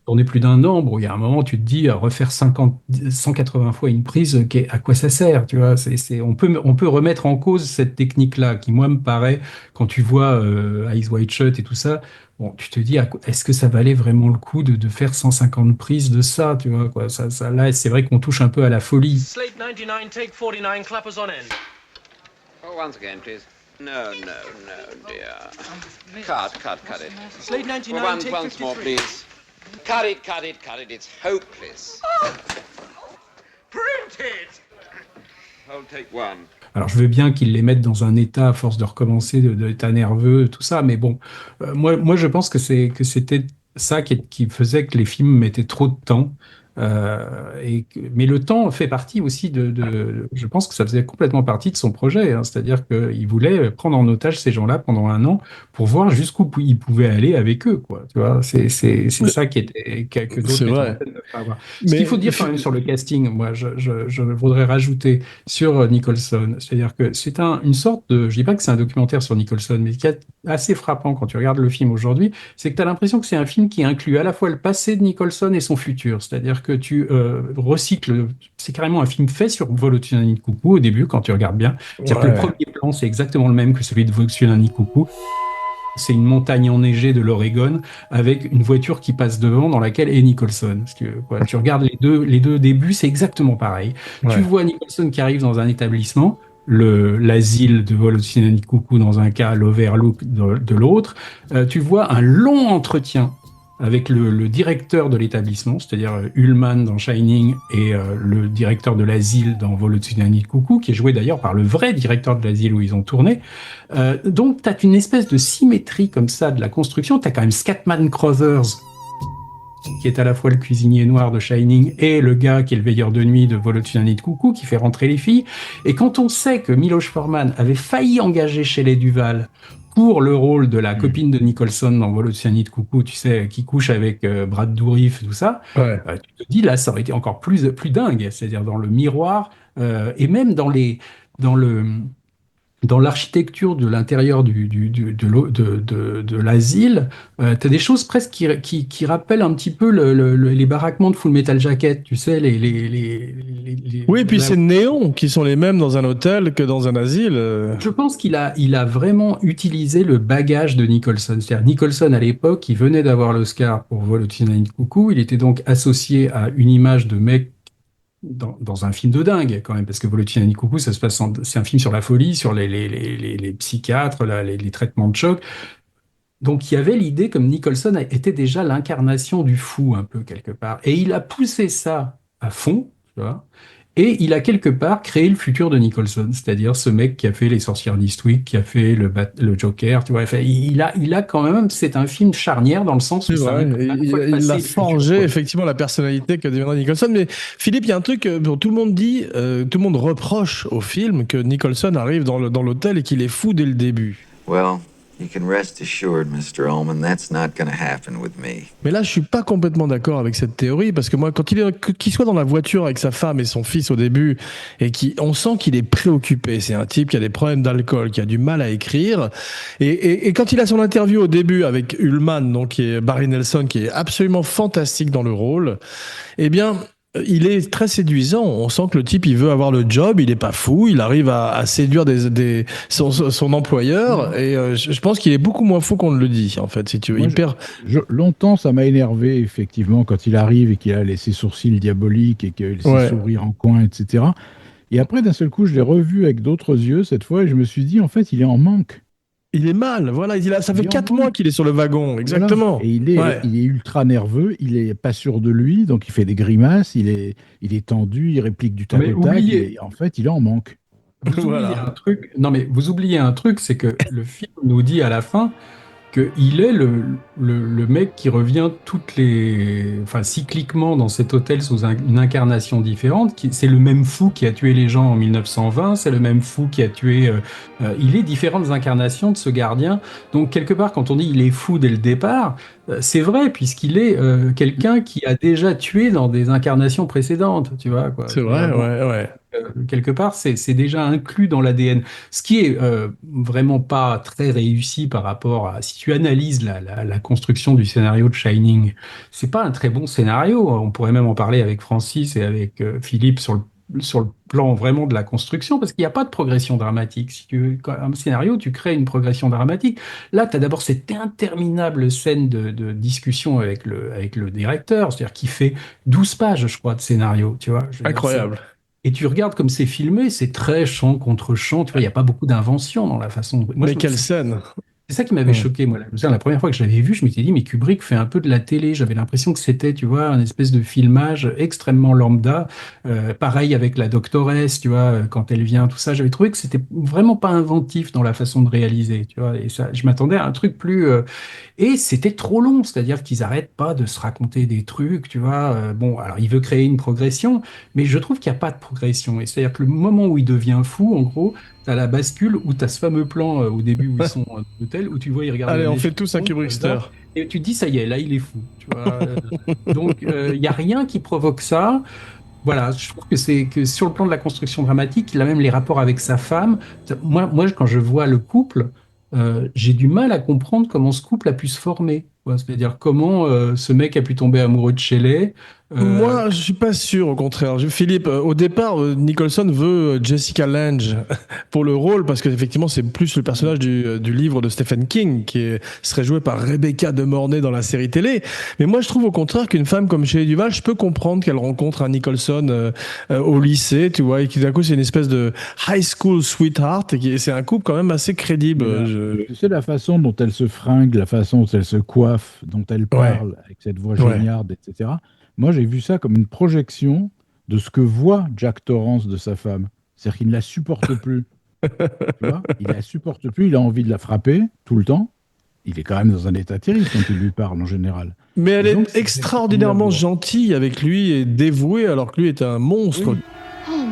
Speaker 5: tournait plus d'un an. Bon, il y a un moment, tu te dis, refaire 180 fois une prise, à quoi ça sert, tu vois. On peut remettre en cause cette technique-là, qui, moi, me paraît, quand tu vois Eyes Wide Shut et tout ça, bon, tu te dis, est-ce que ça valait vraiment le coup de faire 150 prises de ça, tu vois, quoi. Là, c'est vrai qu'on touche un peu à la folie.
Speaker 22: Slate 99, take 49, clappers on end.
Speaker 23: Oh, once again, please. No, dear. Cut it.
Speaker 22: Slate 99, take
Speaker 23: once
Speaker 22: 53.
Speaker 23: more, please. Cut it. It's hopeless.
Speaker 22: Print it!
Speaker 3: Oh, take one.
Speaker 5: Alors, je veux bien qu'ils les mettent dans un état à force de recommencer, d'état nerveux, tout ça, mais bon, moi, je pense que c'était ça qui faisait que les films mettaient trop de temps. Mais le temps fait partie aussi je pense que ça faisait complètement partie de son projet, c'est-à-dire qu'il voulait prendre en otage ces gens-là pendant un an pour voir jusqu'où il pouvait aller avec eux, quoi. Tu vois, c'est ça que d'autres metteurs en scène ne peuvent pas avoir. Ce qu'il faut dire quand même sur le casting, moi, je voudrais rajouter sur Nicholson, c'est-à-dire que c'est une sorte je dis pas que c'est un documentaire sur Nicholson, mais ce qui est assez frappant quand tu regardes le film aujourd'hui, c'est que tu as l'impression que c'est un film qui inclut à la fois le passé de Nicholson et son futur, c'est-à-dire que tu recycles, c'est carrément un film fait sur Vol au-dessus d'un nid de coucou au début quand tu regardes bien. C'est-à-dire que le premier plan c'est exactement le même que celui de Vol au-dessus d'un nid de coucou. C'est une montagne enneigée de l'Oregon avec une voiture qui passe devant dans laquelle est Nicholson. Tu regardes les deux débuts, c'est exactement pareil. Ouais. Tu vois Nicholson qui arrive dans un établissement, l'asile de Vol au-dessus d'un nid de coucou dans un cas, l'Overlook de l'autre. Tu vois un long entretien avec le directeur de l'établissement, c'est-à-dire Ullman dans Shining et le directeur de l'asile dans Vol au-dessus d'un nid de coucou, qui est joué d'ailleurs par le vrai directeur de l'asile où ils ont tourné. Donc, tu as une espèce de symétrie comme ça de la construction. Tu as quand même Scatman Crothers, qui est à la fois le cuisinier noir de Shining et le gars qui est le veilleur de nuit de Vol au-dessus d'un nid de coucou, qui fait rentrer les filles. Et quand on sait que Miloš Forman avait failli engager Shelley Duvall pour le rôle de la copine de Nicholson dans Vol au-dessus d'un nid de coucou, tu sais, qui couche avec Brad Dourif, tout ça, tu te dis, là, ça aurait été encore plus dingue, c'est-à-dire dans le miroir, et même dans l'architecture de l'intérieur de l'asile, t'as des choses presque qui rappellent un petit peu les baraquements de Full Metal Jacket, tu sais,
Speaker 4: oui, et puis ces néons qui sont les mêmes dans un hôtel que dans un asile.
Speaker 5: Je pense qu'il a vraiment utilisé le bagage de Nicholson. C'est-à-dire, Nicholson, à l'époque, il venait d'avoir l'Oscar pour Vol au-dessus d'un nid de coucou. Il était donc associé à une image de mec dans un film de dingue quand même, parce que Volodymyr Coucou, ça se passe, c'est un film sur la folie, sur les psychiatres, les traitements de choc. Donc il y avait l'idée comme Nicholson était déjà l'incarnation du fou un peu quelque part, et il a poussé ça à fond, tu vois. Et il a quelque part créé le futur de Nicholson, c'est-à-dire ce mec qui a fait Les Sorcières d'Eastwick, qui a fait le Joker, tu vois. Enfin, il a quand même, c'est un film charnière dans le sens où ça
Speaker 4: il a forgé effectivement la personnalité que deviendra Nicholson. Mais Philippe, il y a un truc dont tout le monde dit, tout le monde reproche au film que Nicholson arrive dans l'hôtel et qu'il est fou dès le début.
Speaker 21: Well, you can rest assured, Mr. Ullman, that's not going to happen with me.
Speaker 4: Mais là, je suis pas complètement d'accord avec cette théorie, parce que moi, quand qu'il soit dans la voiture avec sa femme et son fils au début, et on sent qu'il est préoccupé. C'est un type qui a des problèmes d'alcool, qui a du mal à écrire. Et quand il a son interview au début avec Ullman, donc qui est Barry Nelson, qui est absolument fantastique dans le rôle, eh bien, il est très séduisant. On sent que le type, il veut avoir le job, il est pas fou, il arrive à séduire son employeur, et je pense qu'il est beaucoup moins fou qu'on ne le dit, en fait, si tu veux.
Speaker 6: Longtemps, ça m'a énervé, effectivement, quand il arrive et qu'il a ses sourcils diaboliques et qu'il ses sourires en coin, etc. Et après, d'un seul coup, je l'ai revu avec d'autres yeux, cette fois, et je me suis dit, en fait, il est en manque.
Speaker 4: Il est mal, voilà. Ça fait 4 mois qu'il est sur le wagon, exactement.
Speaker 6: Voilà. Et il est ultra nerveux, il est pas sûr de lui, donc il fait des grimaces, il est tendu, il réplique du tac au tac, et en fait, il est en manque.
Speaker 5: Vous oubliez un truc. Non, mais vous oubliez un truc, c'est que le film nous dit à la fin qu'il est le mec qui revient cycliquement dans cet hôtel sous une incarnation différente. C'est le même fou qui a tué les gens en 1920, c'est le même fou qui a tué... il est différentes incarnations de ce gardien. Donc, quelque part, quand on dit il est fou dès le départ, c'est vrai, puisqu'il est quelqu'un qui a déjà tué dans des incarnations précédentes, tu vois, quoi.
Speaker 4: C'est vrai, ouais.
Speaker 5: Quelque part, c'est déjà inclus dans l'ADN. Ce qui est vraiment pas très réussi par rapport à... Si tu analyses la construction du scénario de Shining, c'est pas un très bon scénario. On pourrait même en parler avec Francis et avec Philippe sur le plan vraiment de la construction, parce qu'il n'y a pas de progression dramatique. Si tu veux un scénario, tu crées une progression dramatique. Là, tu as d'abord cette interminable scène de discussion avec le directeur, c'est-à-dire qui fait 12 pages, je crois, de scénario. Tu vois,
Speaker 4: incroyable.
Speaker 5: Et tu regardes comme c'est filmé, c'est très chant contre chant. Tu vois, il n'y a pas beaucoup d'invention dans la façon de...
Speaker 4: Mais quelle scène!
Speaker 5: C'est ça qui m'avait choqué, moi. La première fois que je l'avais vu, je m'étais dit, mais Kubrick fait un peu de la télé. J'avais l'impression que c'était, tu vois, un espèce de filmage extrêmement lambda. Pareil avec la doctoresse, tu vois, quand elle vient, tout ça. J'avais trouvé que c'était vraiment pas inventif dans la façon de réaliser, tu vois. Et ça, je m'attendais à un truc plus... Et c'était trop long, c'est-à-dire qu'ils arrêtent pas de se raconter des trucs, tu vois. Bon, alors il veut créer une progression, mais je trouve qu'il n'y a pas de progression. Et c'est-à-dire que le moment où il devient fou, en gros, t'as la bascule où t'as ce fameux plan au début où ils sont dans l'hôtel, où tu vois, ils regardent...
Speaker 4: Allez, on fait tous un Kubrickster.
Speaker 5: Et tu te dis, ça y est, là, il est fou. Tu vois. Donc, il n'y a rien qui provoque ça. Voilà, je trouve que sur le plan de la construction dramatique, il a même les rapports avec sa femme. Moi quand je vois le couple, j'ai du mal à comprendre comment ce couple a pu se former. C'est-à-dire comment ce mec a pu tomber amoureux de Shelley.
Speaker 4: Moi, je suis pas sûr, au contraire. Philippe, au départ, Nicholson veut Jessica Lange pour le rôle, parce qu'effectivement, c'est plus le personnage du livre de Stephen King, serait joué par Rebecca De Mornay dans la série télé. Mais moi, je trouve au contraire qu'une femme comme Shelley Duvall, je peux comprendre qu'elle rencontre un Nicholson au lycée, tu vois, et qui d'un coup, c'est une espèce de high school sweetheart, et c'est un couple quand même assez crédible.
Speaker 6: Tu sais, la façon dont elle se fringue, la façon dont elle se coiffe, dont elle parle, avec cette voix géniarde, etc. Moi, j'ai vu ça comme une projection de ce que voit Jack Torrance de sa femme. C'est-à-dire qu'il ne la supporte plus. Tu vois, il la supporte plus, il a envie de la frapper tout le temps. Il est quand même dans un état terrible quand il lui parle, en général.
Speaker 4: Mais elle est extraordinairement gentille avec lui et dévouée, alors que lui est un monstre.
Speaker 9: Oh my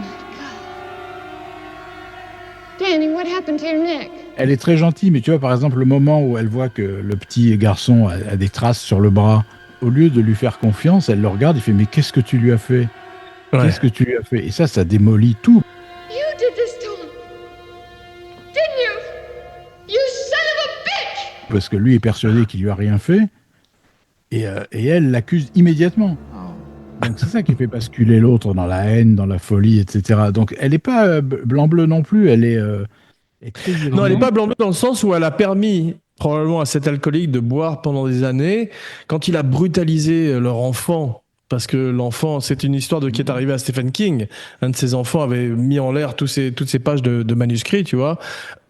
Speaker 9: God. Danny, what happened to your neck?
Speaker 6: Elle est très gentille, mais tu vois, par exemple, le moment où elle voit que le petit garçon a des traces sur le bras, au lieu de lui faire confiance, elle le regarde et fait « Mais qu'est-ce que tu lui as fait ? Qu'est-ce que tu lui as fait ?» Et ça démolit tout.
Speaker 9: You did this to him, didn't you? You son of a bitch!
Speaker 6: Parce que lui est persuadé qu'il lui a rien fait, et elle l'accuse immédiatement. Donc c'est ça qui fait basculer l'autre dans la haine, dans la folie, etc. Donc elle n'est pas blanc-bleu non plus, elle est...
Speaker 4: Non, elle n'est pas blanc-bleu dans le sens où elle a permis probablement à cet alcoolique de boire pendant des années. Quand il a brutalisé leur enfant, Parce que l'enfant, c'est une histoire qui est arrivée à Stephen King. Un de ses enfants avait mis en l'air toutes ces pages de manuscrits, tu vois.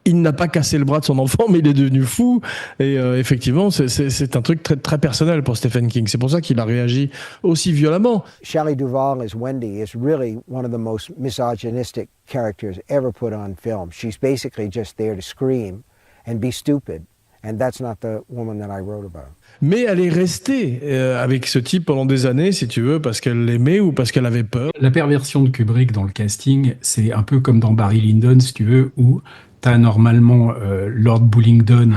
Speaker 4: Il n'a pas cassé le bras de son enfant, mais il est devenu fou. Et effectivement, c'est un truc très, très personnel pour Stephen King. C'est pour ça qu'il a réagi aussi violemment.
Speaker 7: Shelley Duvall as Wendy is really one of the most misogynistic characters ever put on film. She's basically just there to scream and be stupid. And that's not the woman that I wrote about.
Speaker 4: Mais elle est restée avec ce type pendant des années, si tu veux, parce qu'elle l'aimait ou parce qu'elle avait peur.
Speaker 5: La perversion de Kubrick dans le casting, c'est un peu comme dans Barry Lyndon, si tu veux, où t'as normalement Lord Bullingdon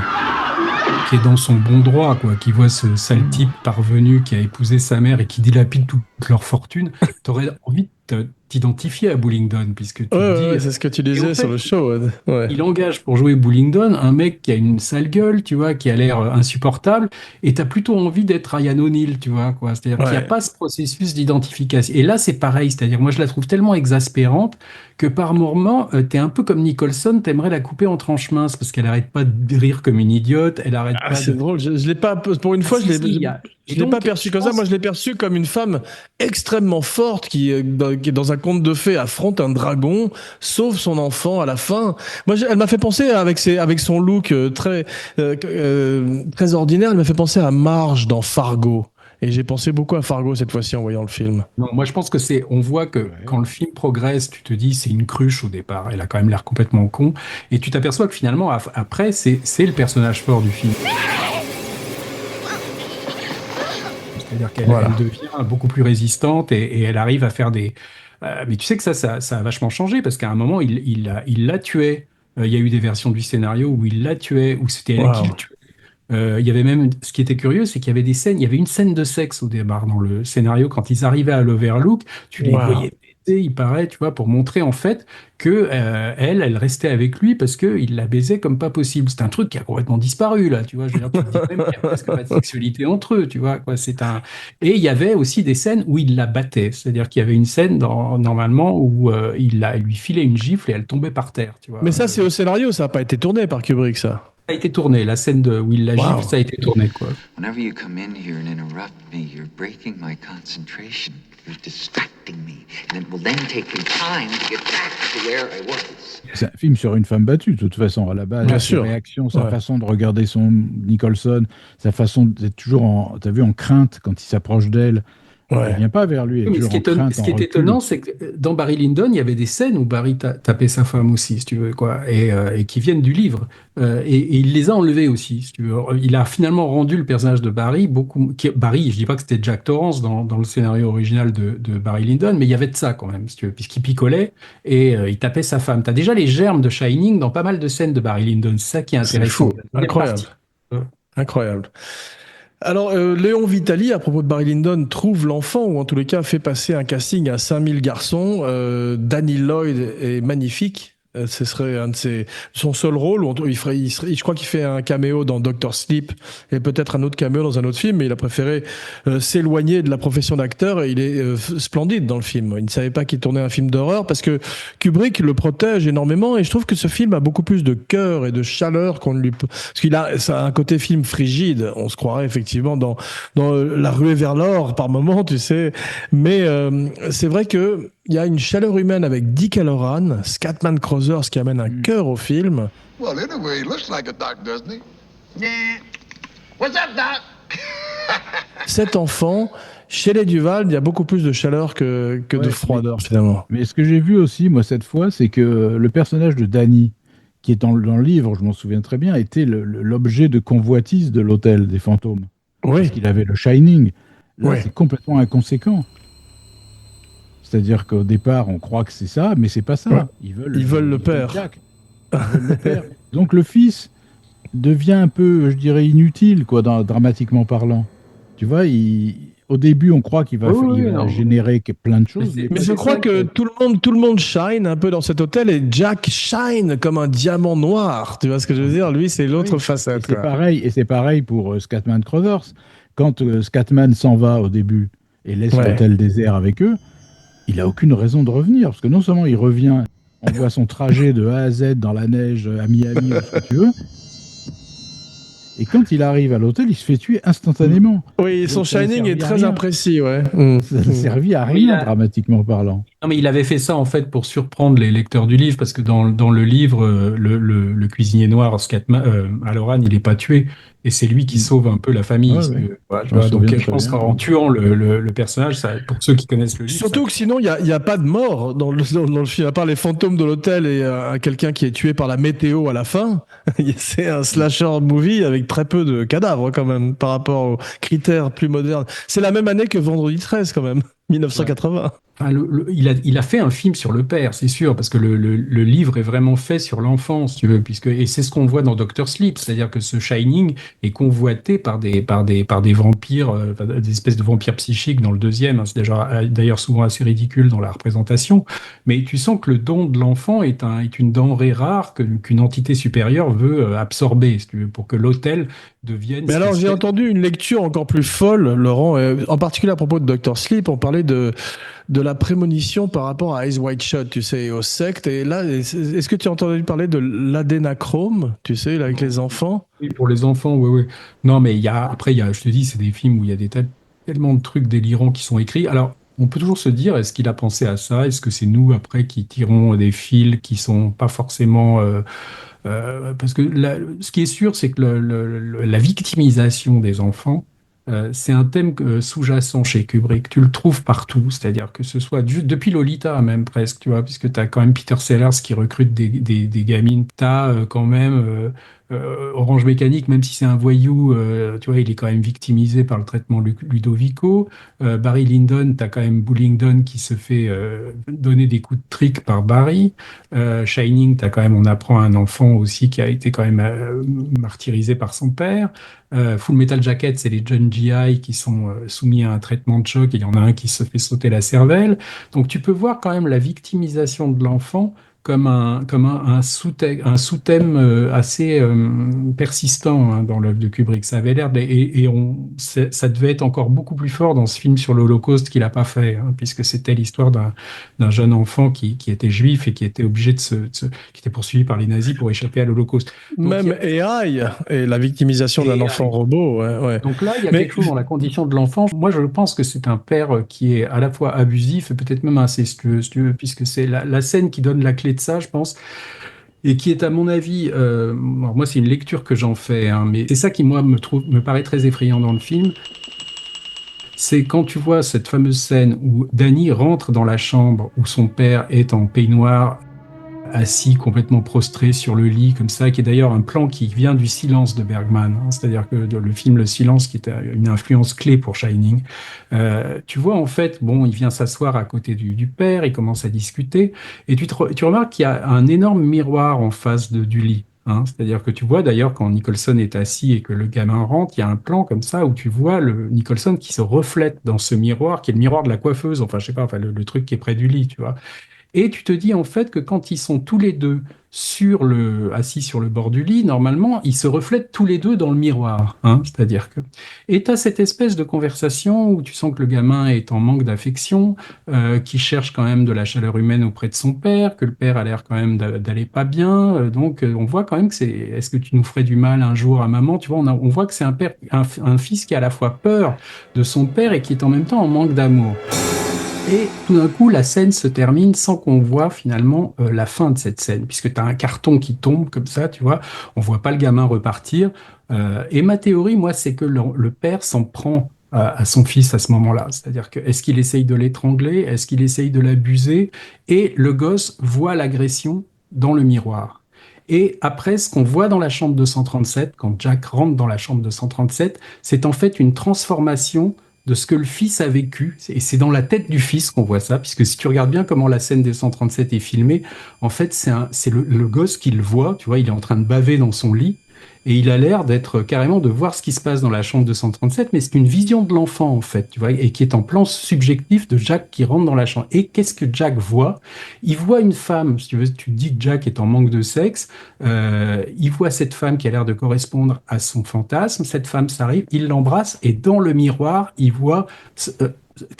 Speaker 5: qui est dans son bon droit, quoi, qui voit ce sale type parvenu qui a épousé sa mère et qui dilapide toute leur fortune. T'aurais envie de t'identifier à Bullingdon, puisque tu dis...
Speaker 4: c'est ce que tu disais sur le show. Ouais.
Speaker 5: Il engage pour jouer Bullingdon un mec qui a une sale gueule, tu vois, qui a l'air insupportable, et t'as plutôt envie d'être Ryan O'Neill, tu vois, quoi. C'est-à-dire qu'il n'y a pas ce processus d'identification. Et là, c'est pareil, c'est-à-dire, moi, je la trouve tellement exaspérante que par moments, t'es un peu comme Nicholson, t'aimerais la couper en tranches minces, parce qu'elle arrête pas de rire comme une idiote, elle arrête pas
Speaker 4: c'est drôle, je l'ai pas, pour une fois, je l'ai pas perçu comme ça. Moi, je l'ai perçu comme une femme extrêmement forte qui est dans un conte de fées, affronte un dragon, sauve son enfant à la fin. Moi, elle m'a fait penser avec son look très ordinaire, elle m'a fait penser à Marge dans Fargo. Et j'ai pensé beaucoup à Fargo cette fois-ci en voyant le film.
Speaker 5: Non, moi je pense que on voit que quand le film progresse, tu te dis c'est une cruche au départ, elle a quand même l'air complètement con, et tu t'aperçois que finalement après c'est le personnage fort du film. C'est-à-dire qu'elle devient beaucoup plus résistante et elle arrive à faire des... mais tu sais que ça a vachement changé parce qu'à un moment il la tuait. Il y a eu des versions du scénario où il la tuait, où c'était elle qui le tuait. Il y avait même, ce qui était curieux, c'est qu'il y avait des scènes, il y avait une scène de sexe au départ dans le scénario quand ils arrivaient à l'Overlook, tu les voyais péter, il paraît, tu vois, pour montrer en fait que elle restait avec lui parce que il la baisait comme pas possible. C'est un truc qui a complètement disparu là, tu vois. Je veux dire, tu te dis même qu'il y a presque pas de sexualité entre eux, tu vois, quoi. Et il y avait aussi des scènes où il la battait, c'est-à-dire qu'il y avait une scène normalement où il lui filait une gifle et elle tombait par terre, tu vois.
Speaker 4: Mais ça, c'est au scénario, ça n'a pas été tourné par Kubrick, ça.
Speaker 5: Ça a été tourné, la scène où il la gifle, ça a été tourné, quoi.
Speaker 21: Whenever you come in here and interrupt me, you're breaking my concentration. You're distracting me, and it will then take me time to get back to where I was.
Speaker 6: C'est un film sur une femme battue, de toute façon, à la base.
Speaker 4: Bien
Speaker 6: ses
Speaker 4: sûr.
Speaker 6: réactions, sa façon de regarder son Nicholson, sa façon d'être toujours t'as vu, en crainte quand il s'approche d'elle. Elle vient pas vers lui.
Speaker 5: Mais ce qui est étonnant, c'est que dans Barry Lyndon, il y avait des scènes où Barry tapait sa femme aussi, si tu veux, quoi, et qui viennent du livre. Et il les a enlevés aussi, si tu veux. Il a finalement rendu le personnage de Barry Barry, je dis pas que c'était Jack Torrance dans le scénario original de Barry Lyndon, mais il y avait de ça quand même, si tu veux, puisqu'il picolait et il tapait sa femme. T'as déjà les germes de Shining dans pas mal de scènes de Barry Lyndon. C'est ça qui est intéressant.
Speaker 4: C'est fou. Incroyable. Incroyable. Alors, Léon Vitali, à propos de Barry Lyndon, trouve l'enfant, ou en tous les cas fait passer un casting à 5000 garçons. Danny Lloyd est magnifique. Ce serait son seul rôle. Je crois qu'il fait un caméo dans Dr. Sleep et peut-être un autre caméo dans un autre film, mais il a préféré s'éloigner de la profession d'acteur et il est splendide dans le film. Il ne savait pas qu'il tournait un film d'horreur parce que Kubrick le protège énormément et je trouve que ce film a beaucoup plus de cœur et de chaleur qu'on ne lui... Parce ça a un côté film frigide. On se croirait effectivement dans La ruée vers l'or par moment, tu sais. Mais c'est vrai que il y a une chaleur humaine avec Dick Hallorann, Scatman Crothers qui amène un cœur au film.
Speaker 21: Well, anyway, he looks like a doc, doesn't he? Yeah. What's up, doc?
Speaker 4: Cet enfant, chez les Duval, il y a beaucoup plus de chaleur que de froideur, finalement.
Speaker 6: Mais ce que j'ai vu aussi, moi, cette fois, c'est que le personnage de Danny, qui est dans le livre, je m'en souviens très bien, était l'objet de convoitise de l'hôtel des fantômes.
Speaker 4: Oui.
Speaker 6: Parce qu'il avait le Shining. Là, c'est complètement inconséquent. C'est-à-dire qu'au départ, on croit que c'est ça, mais c'est pas ça.
Speaker 4: Ouais.
Speaker 6: Ils
Speaker 4: veulent le père.
Speaker 6: Ils veulent le père. Donc le fils devient un peu, je dirais, inutile, quoi, dramatiquement parlant. Tu vois, au début, on croit qu'il va générer plein de choses.
Speaker 4: Mais je crois que tout le monde shine un peu dans cet hôtel et Jack shine comme un diamant noir. Tu vois ce que je veux dire? Lui, c'est l'autre facette.
Speaker 6: Et c'est pareil pour Scatman Crothers. Quand Scatman s'en va au début et laisse l'hôtel désert avec eux, il n'a aucune raison de revenir, parce que non seulement il revient, on voit son trajet de A à Z dans la neige à Miami, ou ce que tu veux, Et quand il arrive à l'hôtel, il se fait tuer instantanément.
Speaker 4: Oui, son
Speaker 6: Donc, ça ne
Speaker 4: Shining
Speaker 6: servait
Speaker 4: est
Speaker 6: à
Speaker 4: très
Speaker 6: rien.
Speaker 4: imprécis, ouais.
Speaker 6: Ça ne servait à rien, dramatiquement parlant.
Speaker 5: Non, mais il avait fait ça en fait pour surprendre les lecteurs du livre, parce que dans le livre, le cuisinier noir, Halloran, il est pas tué, et c'est lui qui sauve un peu la famille.
Speaker 6: Ouais,
Speaker 5: si
Speaker 6: ouais.
Speaker 5: tu veux. Voilà, tu
Speaker 6: Je m'en
Speaker 5: vois, donc
Speaker 6: souviens
Speaker 5: je
Speaker 6: très
Speaker 5: pense
Speaker 6: bien.
Speaker 5: qu'en tuant le personnage, ça, pour ceux qui connaissent le livre,
Speaker 4: Surtout que sinon, il y a pas de mort dans le film, à part les fantômes de l'hôtel et quelqu'un qui est tué par la météo à la fin. C'est un slasher movie avec très peu de cadavres quand même, par rapport aux critères plus modernes. C'est la même année que Vendredi 13 quand même, 1980.
Speaker 5: Enfin, il a fait un film sur le père, c'est sûr, parce que le livre est vraiment fait sur l'enfance, si tu veux, et c'est ce qu'on voit dans Dr. Sleep, c'est-à-dire que ce Shining est convoité par des vampires, des espèces de vampires psychiques dans le deuxième, hein. C'est d'ailleurs souvent assez ridicule dans la représentation, mais tu sens que le don de l'enfant est une denrée rare qu'une entité supérieure veut absorber, si tu veux, pour que l'hôtel devienne...
Speaker 4: Mais alors, j'ai entendu une lecture encore plus folle, Laurent, en particulier à propos de Dr. Sleep, on parlait de la prémonition par rapport à Eyes Wide Shut, tu sais, aux sectes. Et là, est-ce que tu as entendu parler de l'adénachrome, tu sais, là, avec les enfants?
Speaker 5: Oui, pour les enfants, oui. Non, mais après, je te dis, c'est des films où il y a tellement de trucs délirants qui sont écrits. Alors, on peut toujours se dire, est-ce qu'il a pensé à ça? Est-ce que c'est nous, après, qui tirons des fils qui sont pas forcément... parce que ce qui est sûr, c'est que la victimisation des enfants, c'est un thème sous-jacent chez Kubrick. Tu le trouves partout, c'est-à-dire que ce soit depuis Lolita même presque, tu vois, puisque tu as quand même Peter Sellers qui recrute des gamines. Tu as quand même Orange Mécanique, même si c'est un voyou, tu vois, il est quand même victimisé par le traitement Ludovico. Barry Lyndon, tu as quand même Bullingdon qui se fait donner des coups de trick par Barry. Shining, tu as quand même, on apprend un enfant aussi qui a été quand même martyrisé par son père. Full Metal Jacket, c'est les jeunes GI qui sont soumis à un traitement de choc et il y en a un qui se fait sauter la cervelle. Donc tu peux voir quand même la victimisation de l'enfant comme un sous-thème assez persistant, hein, dans l'œuvre de Kubrick. Ça avait l'air ça devait être encore beaucoup plus fort dans ce film sur l'Holocauste qu'il n'a pas fait, hein, puisque c'était l'histoire d'un jeune enfant qui était juif et qui était obligé qui était poursuivi par les nazis pour échapper à l'Holocauste. Donc,
Speaker 4: Même AI et la victimisation d'un enfant robot. Ouais.
Speaker 5: Donc là, il y a quelque chose dans la condition de l'enfant. Moi, je pense que c'est un père qui est à la fois abusif et peut-être même incestueux, si tu veux, puisque c'est la scène qui donne la clé de ça, je pense, et qui est à mon avis, alors moi c'est une lecture que j'en fais, hein, mais c'est ça qui moi me paraît très effrayant dans le film. C'est quand tu vois cette fameuse scène où Danny rentre dans la chambre où son père est en peignoir, assis complètement prostré sur le lit comme ça, qui est d'ailleurs un plan qui vient du Silence de Bergman, hein, c'est-à-dire que le film Le Silence, qui était une influence clé pour Shining, tu vois en fait, bon, il vient s'asseoir à côté du père, il commence à discuter, et tu remarques qu'il y a un énorme miroir en face du lit. Hein, c'est-à-dire que tu vois d'ailleurs quand Nicholson est assis et que le gamin rentre, il y a un plan comme ça où tu vois le Nicholson qui se reflète dans ce miroir, qui est le miroir de la coiffeuse, enfin je sais pas, enfin le truc qui est près du lit, tu vois. Et tu te dis en fait que quand ils sont tous les deux assis sur le bord du lit, normalement, ils se reflètent tous les deux dans le miroir. Hein, c'est-à-dire que... Et tu as cette espèce de conversation où tu sens que le gamin est en manque d'affection, qui cherche quand même de la chaleur humaine auprès de son père, que le père a l'air quand même d'aller pas bien. Donc on voit quand même que est-ce que tu nous ferais du mal un jour à maman? Tu vois, on voit que c'est un fils qui a à la fois peur de son père et qui est en même temps en manque d'amour. Et tout d'un coup, la scène se termine sans qu'on voit finalement la fin de cette scène, puisque tu as un carton qui tombe comme ça, tu vois, on voit pas le gamin repartir. Et ma théorie, moi, c'est que le père s'en prend à son fils à ce moment-là. C'est-à-dire que est-ce qu'il essaye de l'étrangler? Est-ce qu'il essaye de l'abuser? Et le gosse voit l'agression dans le miroir. Et après, ce qu'on voit dans la chambre 237, quand Jack rentre dans la chambre 237, c'est en fait une transformation de ce que le fils a vécu, et c'est dans la tête du fils qu'on voit ça, puisque si tu regardes bien comment la scène des 137 est filmée, en fait c'est le gosse qui le voit, tu vois, il est en train de baver dans son lit, et il a l'air d'être carrément de voir ce qui se passe dans la chambre 237, mais c'est une vision de l'enfant en fait, tu vois, et qui est en plan subjectif de Jack qui rentre dans la chambre. Et qu'est-ce que Jack voit? Il voit une femme, si tu veux, tu dis que Jack est en manque de sexe, il voit cette femme qui a l'air de correspondre à son fantasme, cette femme s'arrive, il l'embrasse, et dans le miroir, il voit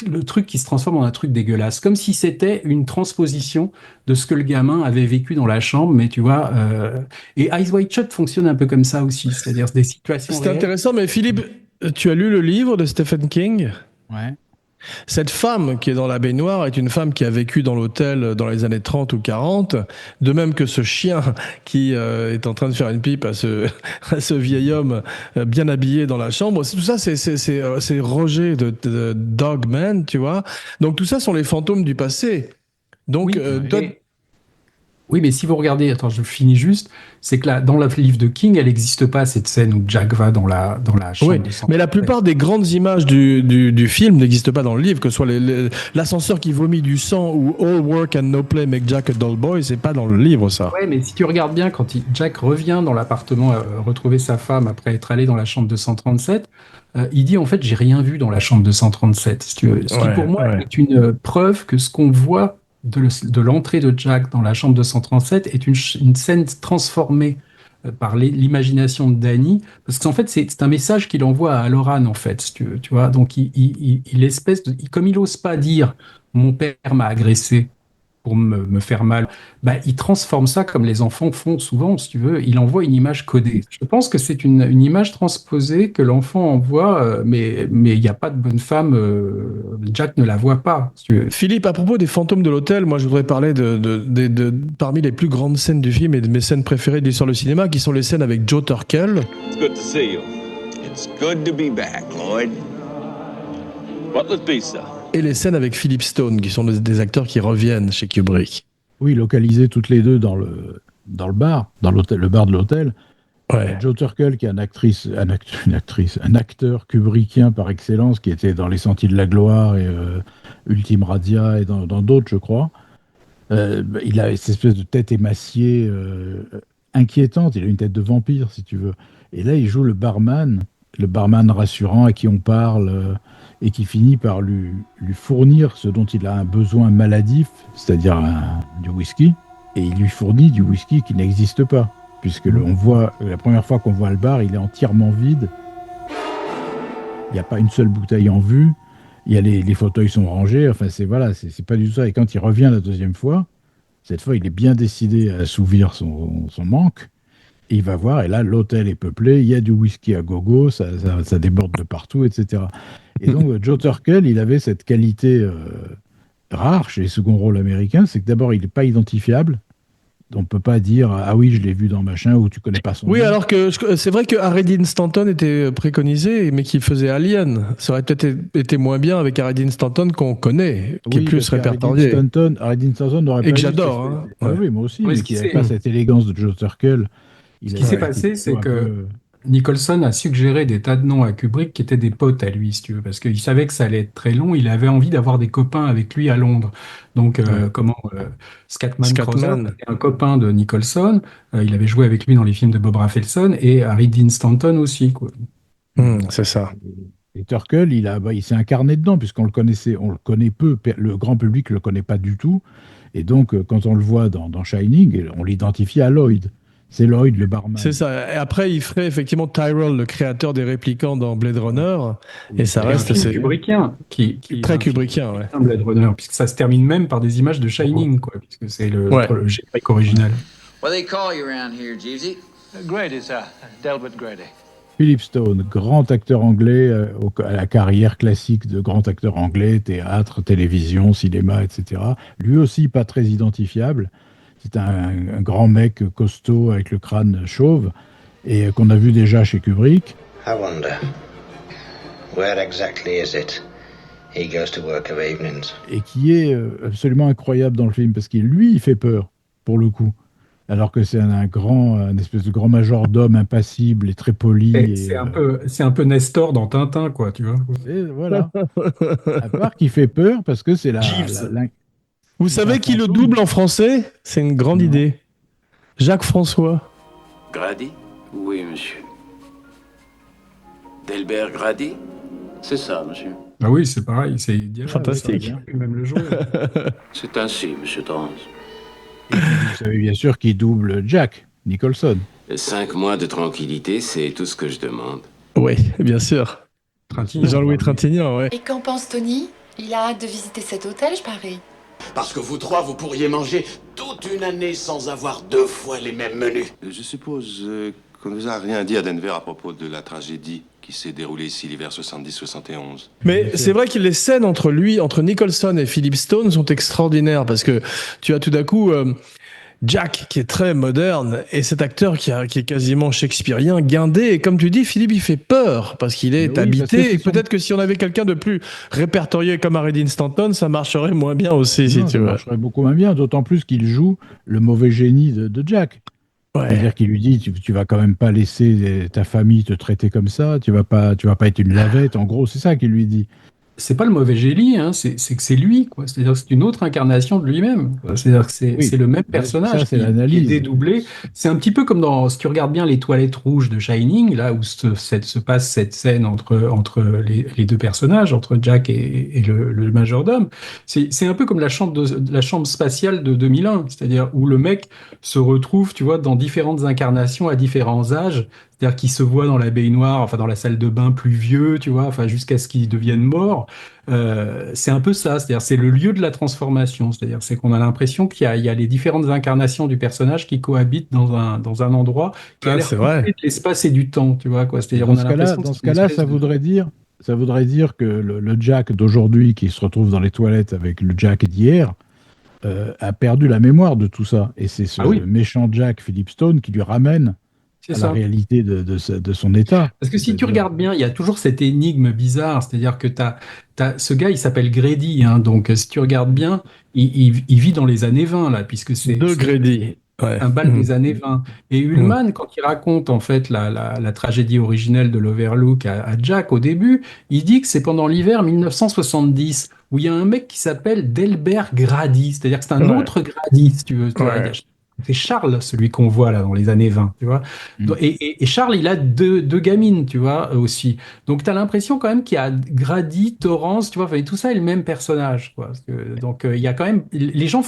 Speaker 5: le truc qui se transforme en un truc dégueulasse, comme si c'était une transposition de ce que le gamin avait vécu dans la chambre, mais tu vois, et Eyes Wide Shut fonctionne un peu comme ça aussi, c'est-à-dire des situations
Speaker 4: C'est
Speaker 5: réelles.
Speaker 4: intéressant, mais Philippe, tu as lu le livre de Stephen King ?
Speaker 6: Ouais.
Speaker 4: Cette femme qui est dans la baignoire est une femme qui a vécu dans l'hôtel dans les années 30 ou 40, de même que ce chien qui est en train de faire une pipe à ce vieil homme bien habillé dans la chambre. Tout ça, c'est Roger de Dogman, tu vois. Donc tout ça sont les fantômes du passé. Donc,
Speaker 5: Oui, mais si vous regardez, attends, je finis juste, c'est que là, dans le livre de King, elle n'existe pas, cette scène où Jack va dans la chambre de sang.
Speaker 4: Mais la plupart des grandes images du film n'existent pas dans le livre, que ce soit l'ascenseur qui vomit du sang ou All Work and No Play Make Jack a Dull Boy, c'est pas dans le livre, ça.
Speaker 5: Ouais, mais si tu regardes bien, quand Jack revient dans l'appartement retrouver sa femme après être allé dans la chambre 237, il dit en fait, j'ai rien vu dans la chambre 237, si tu veux. Ce qui pour moi est une preuve que ce qu'on voit de l'entrée de Jack dans la chambre 237 est une scène transformée par l'imagination de Danny, parce qu'en fait c'est un message qu'il envoie à Loran en fait, si tu veux, tu vois. Donc comme il ose pas dire mon père m'a agressé pour me faire mal, bah, il transforme ça comme les enfants font souvent, si tu veux, il envoie une image codée. Je pense que c'est une image transposée que l'enfant envoie, mais il n'y a pas de bonne femme, Jack ne la voit pas, si tu veux.
Speaker 4: Philippe, à propos des fantômes de l'hôtel, moi je voudrais parler de parmi les plus grandes scènes du film et de mes scènes préférées de l'histoire du cinéma, qui sont les scènes avec Joe Turkel.
Speaker 1: It's good to see you. It's good to be back, Lloyd. Butler's Pizza.
Speaker 4: Et les scènes avec Philip Stone, qui sont des acteurs qui reviennent chez Kubrick.
Speaker 6: Oui, localisés toutes les deux dans le bar, dans l'hôtel, le bar de l'hôtel.
Speaker 4: Ouais.
Speaker 6: Joe Turkel, qui est un acteur kubrickien par excellence, qui était dans Les Sentiers de la Gloire et Ultime Radia et dans d'autres, je crois. Il a cette espèce de tête émaciée, inquiétante. Il a une tête de vampire, si tu veux. Et là, il joue le barman rassurant à qui on parle et qui finit par lui fournir ce dont il a un besoin maladif, c'est-à-dire du whisky. Et il lui fournit du whisky qui n'existe pas. Puisque on voit, la première fois qu'on voit le bar, il est entièrement vide. Il n'y a pas une seule bouteille en vue. Il y a les fauteuils sont rangés. Enfin, c'est pas du tout ça. Et quand il revient la deuxième fois, cette fois, il est bien décidé à assouvir son manque. Et il va voir, et là, l'hôtel est peuplé. Il y a du whisky à gogo, ça déborde de partout, etc. Et donc, Joe Turkel, il avait cette qualité rare chez les second rôles américains, c'est que d'abord, il n'est pas identifiable. On ne peut pas dire « Ah oui, je l'ai vu dans machin » ou « Tu connais pas son nom ».
Speaker 4: Oui, alors que c'est vrai que Harry Dean Stanton était préconisé, mais qu'il faisait Alien. Ça aurait peut-être été moins bien avec Harry Dean Stanton qu'on connaît, qui est plus répertorié.
Speaker 6: Harry Dean Stanton n'aurait pas...
Speaker 4: Et que j'adore. Hein.
Speaker 6: Ouais. Oui, moi aussi, mais qui n'avait pas cette élégance de Joe Turkel.
Speaker 5: Ce qui s'est passé, c'est que Nicholson a suggéré des tas de noms à Kubrick qui étaient des potes à lui, si tu veux, parce qu'il savait que ça allait être très long. Il avait envie d'avoir des copains avec lui à Londres. Donc, Scatman Crothers était un copain de Nicholson. Il avait joué avec lui dans les films de Bob Rafelson et Harry Dean Stanton aussi, quoi.
Speaker 4: C'est ça.
Speaker 6: Et Turkel, il s'est incarné dedans, puisqu'on le connaissait, on le connaît peu, le grand public le connaît pas du tout. Et donc, quand on le voit dans Shining, on l'identifie à Lloyd. C'est Lloyd, le barman.
Speaker 4: C'est ça. Et après, il ferait effectivement Tyrell, le créateur des réplicants dans Blade Runner. Et ça reste...
Speaker 5: C'est kubrickien.
Speaker 4: Très kubrickien, ouais.
Speaker 5: Blade Runner, puisque ça se termine même par des images de Shining, quoi, puisque c'est le générique original.
Speaker 21: What do they call you around here, Jeevesy?
Speaker 14: Grady, sir. Delbert Grady.
Speaker 6: Philip Stone, grand acteur anglais, à la carrière classique de grand acteur anglais, théâtre, télévision, cinéma, etc. Lui aussi pas très identifiable. C'est un grand mec costaud avec le crâne chauve et qu'on a vu déjà chez Kubrick.
Speaker 21: I wonder, where exactly is it he goes to work of evenings?
Speaker 6: Et qui est absolument incroyable dans le film parce qu'il il fait peur pour le coup. Alors que c'est un espèce de grand majordome impassible et très poli.
Speaker 5: C'est un peu Nestor dans Tintin, quoi, tu vois.
Speaker 6: Et voilà. À part qu'il fait peur parce que c'est
Speaker 4: Vous savez qui le double en français ? C'est une grande idée. Jacques François.
Speaker 10: Grady ? Oui, monsieur. Delbert Grady ? C'est ça, monsieur.
Speaker 5: Ah oui, c'est pareil, c'est
Speaker 4: fantastique.
Speaker 5: Même le jour.
Speaker 10: C'est ainsi, monsieur Trans.
Speaker 6: Et vous savez bien sûr qui double Jack Nicholson.
Speaker 10: 5 mois de tranquillité, c'est tout ce que je demande.
Speaker 4: Oui, bien sûr. Jean-Louis Trintignant, ouais.
Speaker 11: Et qu'en pense Tony ? Il a hâte de visiter cet hôtel, je parie.
Speaker 13: Parce que vous trois, vous pourriez manger toute une année sans avoir 2 fois les mêmes menus.
Speaker 16: Je suppose qu'on ne vous a rien dit à Denver à propos de la tragédie qui s'est déroulée ici l'hiver 70-71.
Speaker 4: Mais c'est vrai que les scènes entre Nicholson et Philip Stone sont extraordinaires parce que tu as tout d'un coup Jack qui est très moderne et cet acteur qui est quasiment shakespearien, guindé, et comme tu dis, Philippe, il fait peur parce qu'il est habité, et peut-être que si on avait quelqu'un de plus répertorié comme Harry Stanton, ça marcherait moins bien aussi, si tu veux.
Speaker 6: Ça marcherait beaucoup moins bien, d'autant plus qu'il joue le mauvais génie de Jack.
Speaker 4: Ouais.
Speaker 6: C'est-à-dire qu'il lui dit, tu vas quand même pas laisser ta famille te traiter comme ça, tu vas pas être une lavette, en gros, c'est ça qu'il lui dit.
Speaker 5: C'est pas le mauvais génie, hein, c'est que c'est lui, quoi. C'est-à-dire que c'est une autre incarnation de lui-même. C'est-à-dire que c'est le même personnage
Speaker 6: ça, c'est
Speaker 5: qui
Speaker 6: l'analyse.
Speaker 5: est dédoublé. C'est un petit peu comme dans, si tu regardes bien les toilettes rouges de Shining, là où se passe cette scène entre les deux personnages, entre Jack et le majordome. C'est un peu comme la chambre spatiale de 2001, c'est-à-dire où le mec se retrouve, tu vois, dans différentes incarnations à différents âges. C'est-à-dire qu'il se voit dans la baignoire, enfin dans la salle de bain plus vieux, tu vois, enfin jusqu'à ce qu'il devienne mort. C'est un peu ça, c'est-à-dire c'est le lieu de la transformation. C'est-à-dire c'est qu'on a l'impression qu'il y a les différentes incarnations du personnage qui cohabitent dans un endroit qui a l'air coupé de l'espace et du temps, tu vois quoi. C'est-à-dire
Speaker 6: Dans ce cas-là, ça voudrait dire que le Jack d'aujourd'hui qui se retrouve dans les toilettes avec le Jack d'hier a perdu la mémoire de tout ça. Et c'est ce méchant Jack, Philip Stone, qui lui ramène à la réalité de son état.
Speaker 5: Parce que si tu regardes bien, il y a toujours cette énigme bizarre, c'est-à-dire que t'as ce gars, il s'appelle Grady, hein, donc si tu regardes bien, il vit dans les années 20, là, puisque c'est
Speaker 4: Grady. Ouais.
Speaker 5: Un bal des années 20. Et Ullman, quand il raconte en fait la tragédie originelle de l'Overlook à Jack au début, il dit que c'est pendant l'hiver 1970, où il y a un mec qui s'appelle Delbert Grady, c'est-à-dire que c'est un autre Grady, si tu veux. C'est Charles, celui qu'on voit là dans les années 20, tu vois. Et Charles, il a deux gamines, tu vois, aussi. Donc, tu as l'impression quand même qu'il y a Grady, Torrance, tu vois, et tout ça est le même personnage, quoi. Donc, il y a quand même... Les gens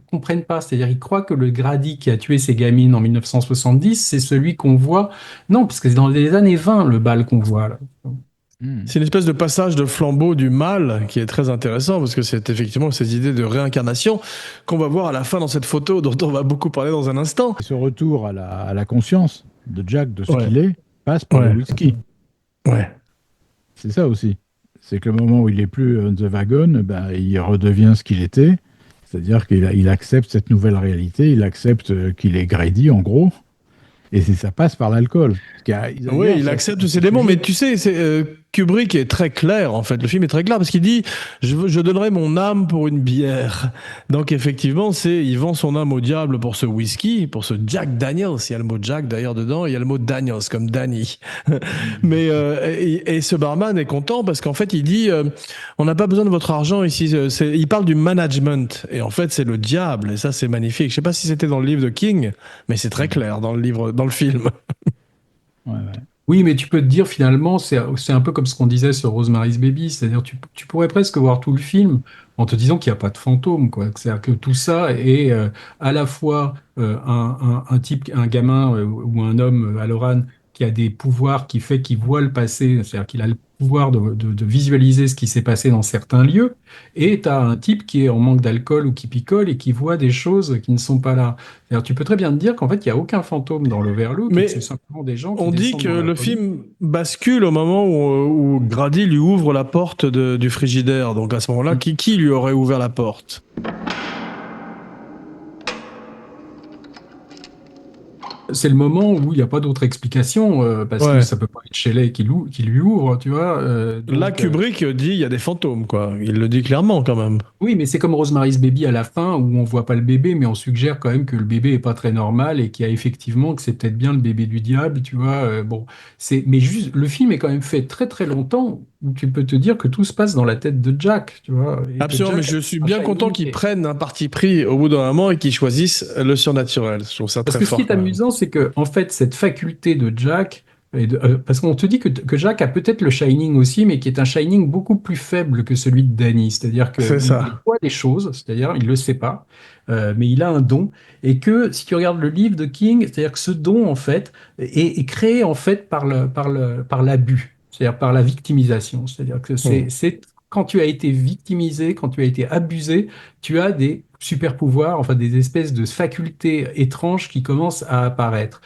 Speaker 5: comprennent pas, c'est-à-dire ils croient que le Grady qui a tué ses gamines en 1970, c'est celui qu'on voit. Non, parce que c'est dans les années 20, le bal qu'on voit, là.
Speaker 4: C'est une espèce de passage de flambeau du mal qui est très intéressant parce que c'est effectivement ces idées de réincarnation qu'on va voir à la fin dans cette photo dont on va beaucoup parler dans un instant.
Speaker 6: Et ce retour à la conscience de Jack, de ce qu'il est, passe par le whisky.
Speaker 4: Ouais.
Speaker 6: C'est ça aussi. C'est que le moment où il est plus on the wagon, il redevient ce qu'il était. C'est-à-dire qu'il accepte cette nouvelle réalité, il accepte qu'il est Grady, en gros. Et ça passe par l'alcool.
Speaker 4: Oui, il accepte ses démons, mais tu sais, Kubrick est très clair, en fait. Le film est très clair parce qu'il dit « Je donnerai mon âme pour une bière ». Donc, effectivement, il vend son âme au diable pour ce whisky, pour ce Jack Daniels. Il y a le mot Jack, d'ailleurs, dedans. Il y a le mot Daniels, comme Danny. Mais et ce barman est content parce qu'en fait, il dit « On n'a pas besoin de votre argent ici ». Il parle du management. Et en fait, c'est le diable. Et ça, c'est magnifique. Je sais pas si c'était dans le livre de King, mais c'est très clair dans le film.
Speaker 5: Oui, mais tu peux te dire finalement, c'est un peu comme ce qu'on disait sur Rosemary's Baby, c'est-à-dire tu pourrais presque voir tout le film en te disant qu'il n'y a pas de fantôme, quoi. C'est-à-dire que tout ça est à la fois un gamin ou un homme à Loran qui a des pouvoirs qui fait qu'il voit le passé, c'est-à-dire qu'il a le pouvoir de visualiser ce qui s'est passé dans certains lieux, et tu as un type qui est en manque d'alcool ou qui picole et qui voit des choses qui ne sont pas là. C'est-à-dire, tu peux très bien te dire qu'en fait, il n'y a aucun fantôme dans l'Overlook, mais c'est simplement des gens qui
Speaker 4: on dit
Speaker 5: descendent
Speaker 4: que
Speaker 5: dans la
Speaker 4: le
Speaker 5: police.
Speaker 4: film bascule au moment où Grady lui ouvre la porte du frigidaire. Donc à ce moment-là, qui lui aurait ouvert la porte ?
Speaker 5: C'est le moment où il n'y a pas d'autre explication, parce que ça peut pas être Shelley qui lui ouvre, tu vois.
Speaker 4: Là, Kubrick dit il y a des fantômes, quoi. Il le dit clairement, quand même.
Speaker 5: Oui, mais c'est comme Rosemary's Baby à la fin, où on voit pas le bébé, mais on suggère quand même que le bébé est pas très normal et qu'il y a effectivement que c'est peut-être bien le bébé du diable, tu vois. Mais juste, le film est quand même fait très très longtemps, où tu peux te dire que tout se passe dans la tête de Jack, tu vois. Et
Speaker 4: Absolument, mais je suis bien content qu'ils prennent un parti pris au bout d'un moment et qu'ils choisissent le surnaturel. Je trouve ça très fort.
Speaker 5: Parce que ce qui est amusant, c'est que, en fait, cette faculté de Jack, parce qu'on te dit que Jack a peut-être le Shining aussi, mais qui est un Shining beaucoup plus faible que celui de Danny. C'est-à-dire qu'il voit des choses, c'est-à-dire il le sait pas, mais il a un don. Et que si tu regardes le livre de King, c'est-à-dire que ce don, en fait, est créé en fait par l'abus, c'est-à-dire par la victimisation. C'est-à-dire que c'est quand tu as été victimisé, quand tu as été abusé, tu as des super pouvoirs, enfin des espèces de facultés étranges qui commencent à apparaître.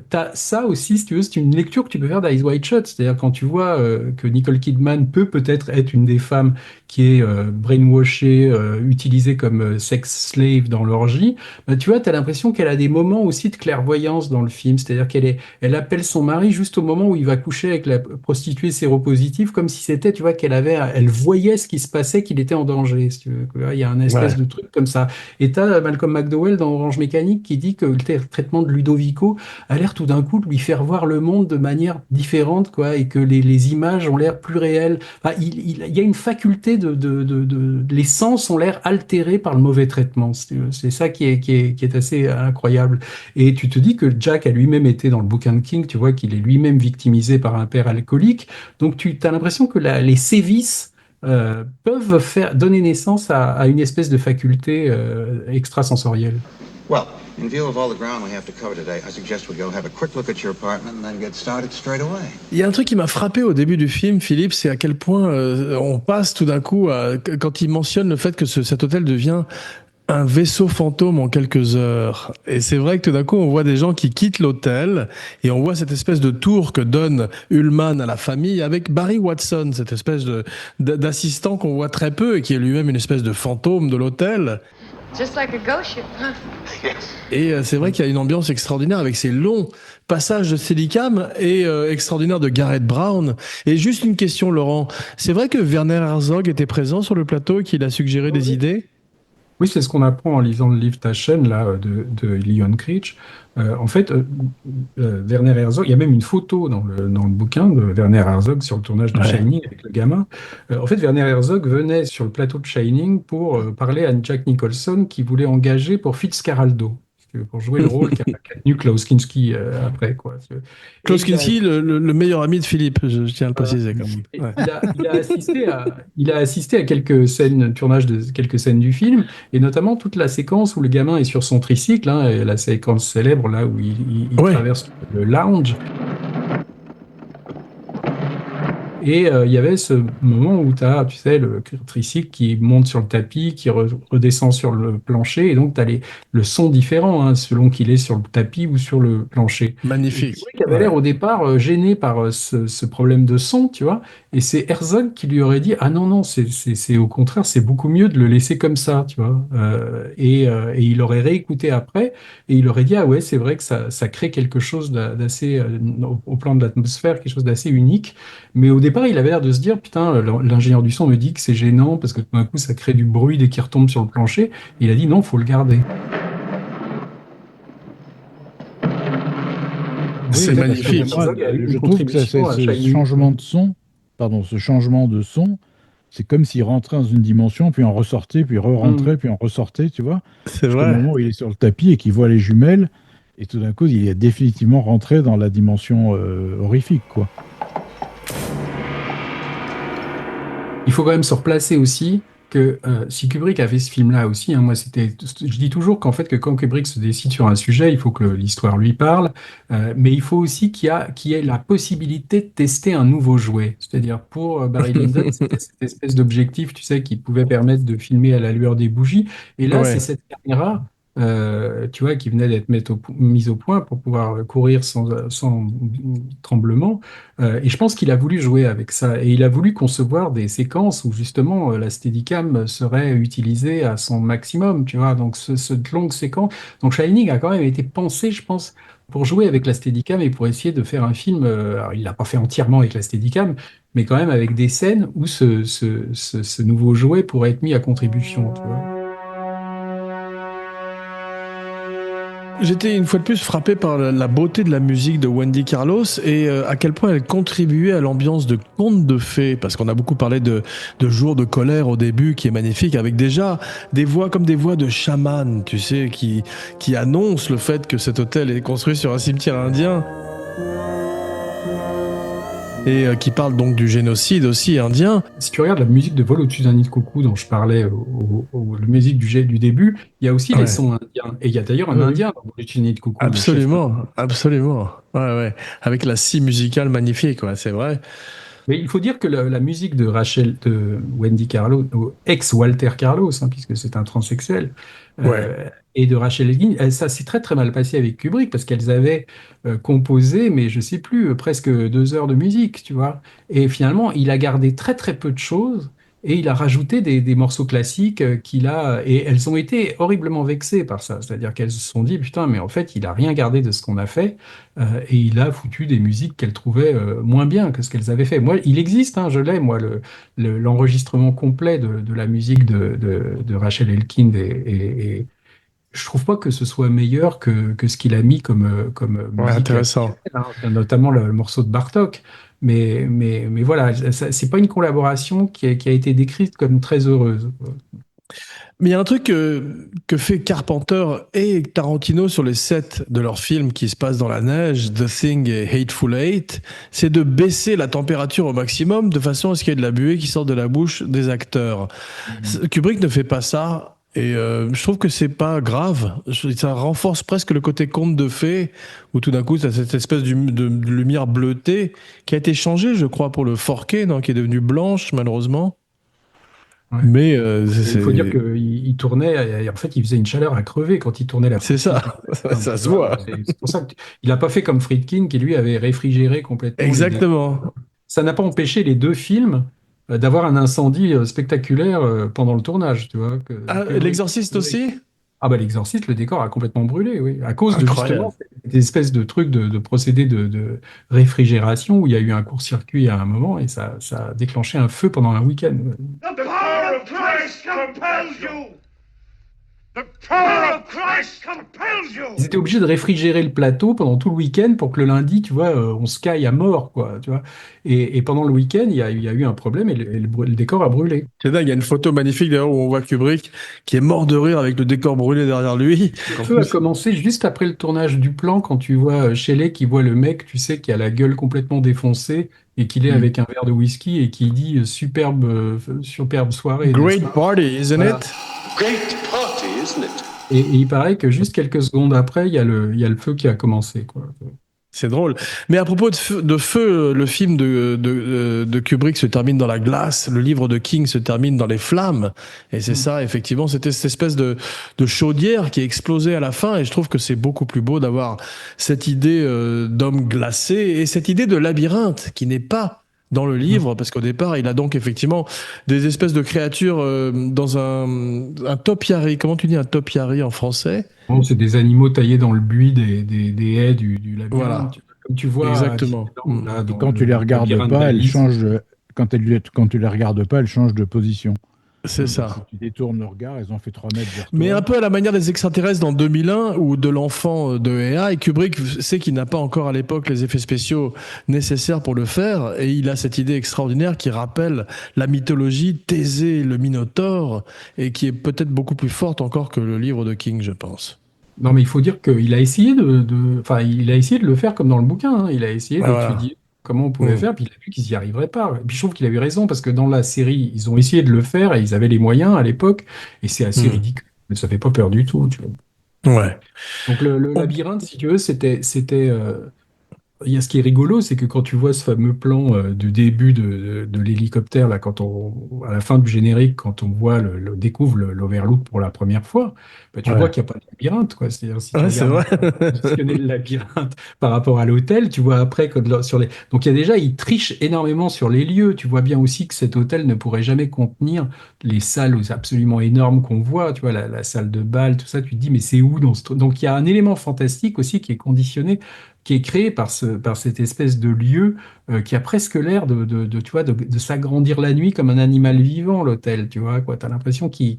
Speaker 5: T'as ça aussi, si tu veux, c'est une lecture que tu peux faire d'Eyes Wide Shut, c'est-à-dire quand tu vois que Nicole Kidman peut peut-être être une des femmes qui est brainwashée, utilisée comme sex slave dans l'orgie, tu vois, t'as l'impression qu'elle a des moments aussi de clairvoyance dans le film, c'est-à-dire elle appelle son mari juste au moment où il va coucher avec la prostituée séropositive, comme si c'était, tu vois, elle voyait ce qui se passait, qu'il était en danger, si tu veux. Il y a un espèce de truc comme ça. Et t'as Malcolm McDowell dans Orange Mécanique qui dit que le traitement de Ludovico a l'air tout d'un coup de lui faire voir le monde de manière différente, quoi, et que les images ont l'air plus réelles. Enfin, il y a une faculté les sens ont l'air altérés par le mauvais traitement. C'est ça qui est assez incroyable. Et tu te dis que Jack a lui-même été dans le bouquin de King, tu vois, qu'il est lui-même victimisé par un père alcoolique. Donc tu as l'impression que les sévices peuvent donner naissance à une espèce de faculté extrasensorielle.
Speaker 17: Well, in view of all the ground we have to cover today, I suggest we go have a quick look at your apartment and then get started straight away.
Speaker 4: Il y a un truc qui m'a frappé au début du film, Philippe, c'est à quel point on passe tout d'un coup quand il mentionne le fait que cet hôtel devient un vaisseau fantôme en quelques heures. Et c'est vrai que tout d'un coup, on voit des gens qui quittent l'hôtel et on voit cette espèce de tour que donne Ullman à la famille avec Barry Watson, cette espèce d'assistant qu'on voit très peu et qui est lui-même une espèce de fantôme de l'hôtel.
Speaker 2: Just like a ghost ship, huh?
Speaker 4: Et c'est vrai qu'il y a une ambiance extraordinaire avec ces longs passages de Steadicam et extraordinaire de Garrett Brown. Et juste une question, Laurent. C'est vrai que Werner Herzog était présent sur le plateau et qu'il a suggéré des idées?
Speaker 5: Oui, c'est ce qu'on apprend en lisant le livre Taschen là, de Leon Critch. En fait, Werner Herzog, il y a même une photo dans le bouquin de Werner Herzog sur le tournage de Shining avec le gamin. En fait, Werner Herzog venait sur le plateau de Shining pour parler à Jack Nicholson qui voulait engager pour Fitzcarraldo, pour jouer le rôle qu'a tenu Klaus Kinski après, quoi.
Speaker 4: Klaus Kinski, le meilleur ami de Philippe, je tiens à le préciser. Quand même. Ouais.
Speaker 5: Il a assisté à quelques scènes, tournage de quelques scènes du film, et notamment toute la séquence où le gamin est sur son tricycle, et la séquence célèbre là où il traverse le lounge. Et il y avait ce moment où tu as, tu sais, le tricycle qui monte sur le tapis, qui redescend sur le plancher, et donc tu as le son différent, selon qu'il est sur le tapis ou sur le plancher.
Speaker 4: Magnifique.
Speaker 5: C'est vrai qu'il avait l'air au départ gêné par ce problème de son, tu vois, et c'est Herzog qui lui aurait dit « Ah non, c'est au contraire, c'est beaucoup mieux de le laisser comme ça, tu vois. » Et il aurait réécouté après, et il aurait dit « Ah ouais, c'est vrai que ça crée quelque chose d'assez, au plan de l'atmosphère, quelque chose d'assez unique. » Mais au départ, il avait l'air de se dire, putain, l'ingénieur du son me dit que c'est gênant parce que tout d'un coup, ça crée du bruit dès qu'il retombe sur le plancher. Et il a dit non, faut le garder.
Speaker 4: C'est magnifique.
Speaker 6: Je trouve que ce changement de son, c'est comme s'il rentrait dans une dimension, puis en ressortait, puis re-rentrait, puis en ressortait, tu vois.
Speaker 4: C'est vrai.
Speaker 6: Au moment où il est sur le tapis et qu'il voit les jumelles, et tout d'un coup, il est définitivement rentré dans la dimension horrifique, quoi.
Speaker 5: Il faut quand même se replacer aussi que si Kubrick a fait ce film-là aussi, moi je dis toujours qu'en fait que quand Kubrick se décide sur un sujet, il faut que l'histoire lui parle, mais il faut aussi qu'il y ait la possibilité de tester un nouveau jouet. C'est-à-dire pour Barry Lyndon, c'était cette espèce d'objectif, tu sais, qui pouvait permettre de filmer à la lueur des bougies, et là c'est cette caméra. Tu vois, qui venait d'être mise au point pour pouvoir courir sans tremblement. Et je pense qu'il a voulu jouer avec ça. Et il a voulu concevoir des séquences où justement la Steadicam serait utilisée à son maximum. Tu vois, donc cette longue séquence. Donc Shining a quand même été pensé, je pense, pour jouer avec la Steadicam et pour essayer de faire un film. Alors, il l'a pas fait entièrement avec la Steadicam, mais quand même avec des scènes où ce nouveau jouet pourrait être mis à contribution. Tu vois.
Speaker 4: J'étais une fois de plus frappé par la beauté de la musique de Wendy Carlos et à quel point elle contribuait à l'ambiance de conte de fées, parce qu'on a beaucoup parlé de Jour de colère au début, qui est magnifique, avec déjà des voix comme des voix de chaman, tu sais, qui annoncent le fait que cet hôtel est construit sur un cimetière indien. Et qui parle donc du génocide aussi indien.
Speaker 5: Si tu regardes la musique de Vol au-dessus d'un nid de coucou dont je parlais, la musique du début, il y a aussi les sons indiens. Et il y a d'ailleurs un indien dans Vol au-dessus d'un nid de coucou.
Speaker 4: Absolument, absolument. Ouais. Avec la scie musicale magnifique, c'est vrai.
Speaker 5: Mais il faut dire que la musique de Wendy Carlos, ex-Walter Carlos, hein, puisque c'est un transsexuel,
Speaker 4: Ouais.
Speaker 5: et de Rachel Elkin, ça s'est très très mal passé avec Kubrick parce qu'elles avaient composé, mais je sais plus, presque 2 heures de musique, tu vois. Et finalement, il a gardé très très peu de choses et il a rajouté des morceaux classiques et elles ont été horriblement vexées par ça. C'est-à-dire qu'elles se sont dit, putain, mais en fait, il a rien gardé de ce qu'on a fait et il a foutu des musiques qu'elles trouvaient moins bien que ce qu'elles avaient fait. Moi, il existe, hein, je l'ai, moi, l'enregistrement complet de la musique de Rachel Elkind et je trouve pas que ce soit meilleur que ce qu'il a mis comme
Speaker 4: Ouais,
Speaker 5: musique
Speaker 4: intéressant.
Speaker 5: additionnelle, hein, notamment le morceau de Bartok. Mais voilà, c'est pas une collaboration qui a été décrite comme très heureuse.
Speaker 4: Mais il y a un truc que fait Carpenter et Tarantino sur les sets de leurs films qui se passent dans la neige, The Thing et Hateful Eight, c'est de baisser la température au maximum de façon à ce qu'il y ait de la buée qui sort de la bouche des acteurs. Kubrick ne fait pas ça. Et je trouve que c'est pas grave. Ça renforce presque le côté conte de fées, où tout d'un coup, t'as cette espèce de lumière bleutée qui a été changée, je crois, pour le 4K, non, qui est devenue blanche, malheureusement.
Speaker 5: Ouais.
Speaker 4: Mais
Speaker 5: il faut dire qu'il tournait, et en fait, il faisait une chaleur à crever quand il tournait la
Speaker 4: c'est ça, ça se voit.
Speaker 5: C'est pour ça qu'il n'a pas fait comme Friedkin, qui lui avait réfrigéré complètement.
Speaker 4: Exactement.
Speaker 5: Ça n'a pas empêché les deux films d'avoir un incendie spectaculaire pendant le tournage, tu vois.
Speaker 4: L'Exorciste aussi?
Speaker 5: Ah bah l'Exorciste, le décor a complètement brûlé, oui, à cause de
Speaker 4: Incroyable.
Speaker 5: justement des espèces de trucs de procédés de réfrigération où il y a eu un court-circuit à un moment et ça a déclenché un feu pendant un week-end.
Speaker 20: The power of Christ compels you! The power of Christ compels you!
Speaker 5: Ils étaient obligés de réfrigérer le plateau pendant tout le week-end pour que le lundi, tu vois, on se caille à mort, quoi, tu vois. Et pendant le week-end, il y a eu un problème et le décor a brûlé.
Speaker 4: C'est dingue, il y a une photo magnifique d'ailleurs où on voit Kubrick qui est mort de rire avec le décor brûlé derrière lui.
Speaker 5: Le feu a commencé juste après le tournage du plan, quand tu vois Shelley qui voit le mec, tu sais, qui a la gueule complètement défoncée et qu'il est avec un verre de whisky et qui dit superbe soirée.
Speaker 4: Great party, isn't it?
Speaker 16: Great party, isn't it?
Speaker 5: Et il paraît que juste quelques secondes après, il y a le feu qui a commencé, quoi.
Speaker 4: C'est drôle. Mais à propos de feu, le film de Kubrick se termine dans la glace, le livre de King se termine dans les flammes. Et c'est ça, effectivement, c'était cette espèce de chaudière qui explosait à la fin. Et je trouve que c'est beaucoup plus beau d'avoir cette idée d'homme glacé et cette idée de labyrinthe qui n'est pas dans le livre, parce qu'au départ, il a donc effectivement des espèces de créatures dans un topiary. Comment tu dis un topiary en français?
Speaker 5: Bon, c'est des animaux taillés dans le buis des haies du labyrinthe.
Speaker 4: Voilà.
Speaker 5: Comme tu vois.
Speaker 4: Exactement.
Speaker 6: Et quand tu les regardes pas, elles changent. Quand tu les regardes pas, elles changent de position.
Speaker 4: C'est ça.
Speaker 6: Si tu détournes le regard, elles ont fait 3 mètres vers toi.
Speaker 4: Mais un peu à la manière des extraterrestres dans 2001 ou de l'enfant de Ea, et Kubrick sait qu'il n'a pas encore à l'époque les effets spéciaux nécessaires pour le faire, et il a cette idée extraordinaire qui rappelle la mythologie Thésée, le Minotaure, et qui est peut-être beaucoup plus forte encore que le livre de King, je pense.
Speaker 5: Non, mais il faut dire qu'il a essayé il a essayé de le faire comme dans le bouquin, hein. Il a essayé d'étudier comment on pouvait faire, puis il a vu qu'ils n'y arriveraient pas. Et puis je trouve qu'il a eu raison, parce que dans la série, ils ont essayé de le faire, et ils avaient les moyens à l'époque, et c'est assez ridicule, mais ça fait pas peur du tout, tu vois.
Speaker 4: Ouais.
Speaker 5: Donc le labyrinthe, si tu veux, il y a ce qui est rigolo, c'est que quand tu vois ce fameux plan du début de l'hélicoptère, là, à la fin du générique, quand on voit découvre l'Overlook pour la première fois, bah, tu vois qu'il n'y a pas de labyrinthe, quoi. C'est-à-dire, si tu positionner le labyrinthe par rapport à l'hôtel, tu vois après que donc il triche énormément sur les lieux. Tu vois bien aussi que cet hôtel ne pourrait jamais contenir les salles absolument énormes qu'on voit, tu vois, la salle de bal, tout ça. Tu te dis, mais c'est où dans ce... Donc il y a un élément fantastique aussi qui est conditionné, qui est créé par cette espèce de lieu qui a presque l'air tu vois, de s'agrandir la nuit comme un animal vivant, l'hôtel, tu vois, quoi. T'as l'impression qu'il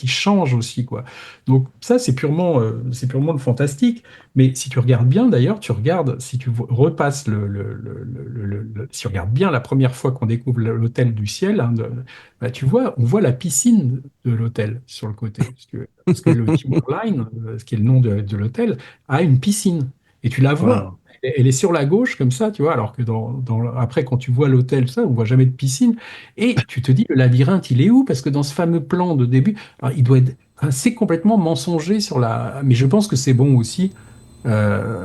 Speaker 5: change aussi, quoi. Donc ça, c'est purement le fantastique. Mais si tu regardes bien, d'ailleurs, si tu repasses si tu regardes bien la première fois qu'on découvre l'hôtel du ciel, hein, bah, on voit la piscine de l'hôtel sur le côté. Parce que le Timberline, ce qui est le nom de l'hôtel, a une piscine. Et tu la vois. Wow. Elle est sur la gauche, comme ça, tu vois, alors que après, quand tu vois l'hôtel, ça, on voit jamais de piscine. Et tu te dis, le labyrinthe, il est où? Parce que dans ce fameux plan de début, alors, il doit être assez complètement mensonger mais je pense que c'est bon aussi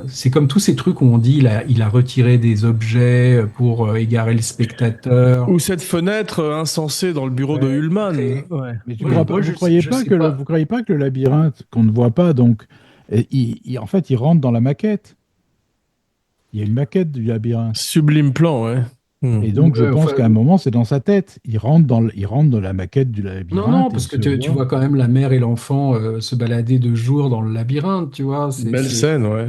Speaker 5: C'est comme tous ces trucs où on dit il a retiré des objets pour égarer le spectateur.
Speaker 4: Ou cette fenêtre insensée dans le bureau de Ullman. Ouais.
Speaker 6: Mais
Speaker 5: je
Speaker 6: vous croyez
Speaker 5: sais
Speaker 6: pas
Speaker 5: pas.
Speaker 6: vous croyez pas que le labyrinthe qu'on ne voit pas, donc, en fait, il rentre dans la maquette. Il y a une maquette du labyrinthe.
Speaker 4: Sublime plan, ouais.
Speaker 6: Et donc, je
Speaker 5: Ouais,
Speaker 6: pense
Speaker 5: enfin,
Speaker 6: qu'à un moment, c'est dans sa tête. Il rentre dans la maquette du labyrinthe.
Speaker 5: Non,
Speaker 6: et
Speaker 5: parce que
Speaker 6: il se
Speaker 5: tu vois quand même la mère et l'enfant se balader de jour dans le labyrinthe, tu vois.
Speaker 4: Belle scène, ouais.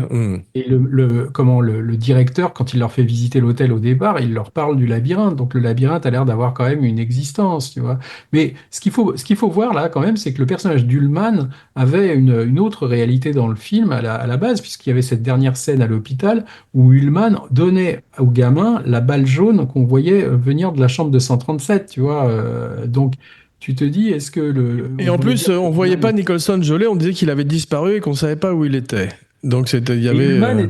Speaker 5: Et le directeur, quand il leur fait visiter l'hôtel au départ, il leur parle du labyrinthe. Donc le labyrinthe a l'air d'avoir quand même une existence, tu vois. Mais ce qu'il faut voir là, quand même, c'est que le personnage d'Ullman avait une autre réalité dans le film à la base, puisqu'il y avait cette dernière scène à l'hôpital où Ullman donnait au gamin la balle jaune qu'on voyait venir de la chambre de 137, tu vois. Donc, tu te dis, est-ce que
Speaker 4: Et en plus, on voyait pas Nicholson Jolet, on disait qu'il avait disparu et qu'on savait pas où il était. Donc, il y avait.
Speaker 5: Ullman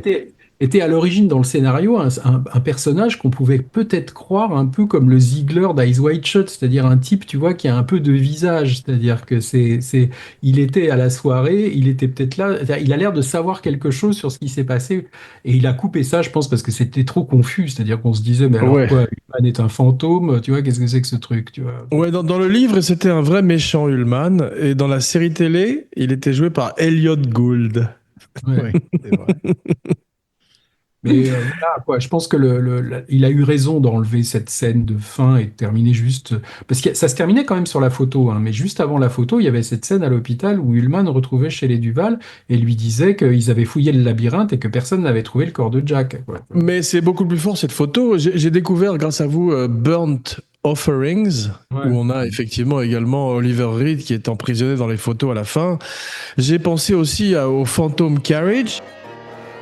Speaker 5: était à l'origine dans le scénario un personnage qu'on pouvait peut-être croire un peu comme le Ziegler d'Eyes Wide Shut, c'est-à-dire un type, tu vois, qui a un peu de visage, c'est-à-dire que il était à la soirée, il était peut-être là, il a l'air de savoir quelque chose sur ce qui s'est passé, et il a coupé ça, je pense, parce que c'était trop confus, c'est-à-dire qu'on se disait, mais alors quoi, Ullman est un fantôme, tu vois, qu'est-ce que c'est que ce truc, tu vois.
Speaker 4: Ouais, dans le livre, c'était un vrai méchant Ullman, et dans la série télé, il était joué par Elliot Gould.
Speaker 5: Ouais, c'est vrai. Mais voilà, quoi, je pense que il a eu raison d'enlever cette scène de fin et de terminer juste. Parce que ça se terminait quand même sur la photo, hein, mais juste avant la photo, il y avait cette scène à l'hôpital où Ullman retrouvait Shelley Duvall et lui disait qu'ils avaient fouillé le labyrinthe et que personne n'avait trouvé le corps de Jack, quoi.
Speaker 4: Mais c'est beaucoup plus fort cette photo. J'ai découvert, grâce à vous, Burnt Offerings, où on a effectivement également Oliver Reed qui est emprisonné dans les photos à la fin. J'ai pensé aussi au Phantom Carriage.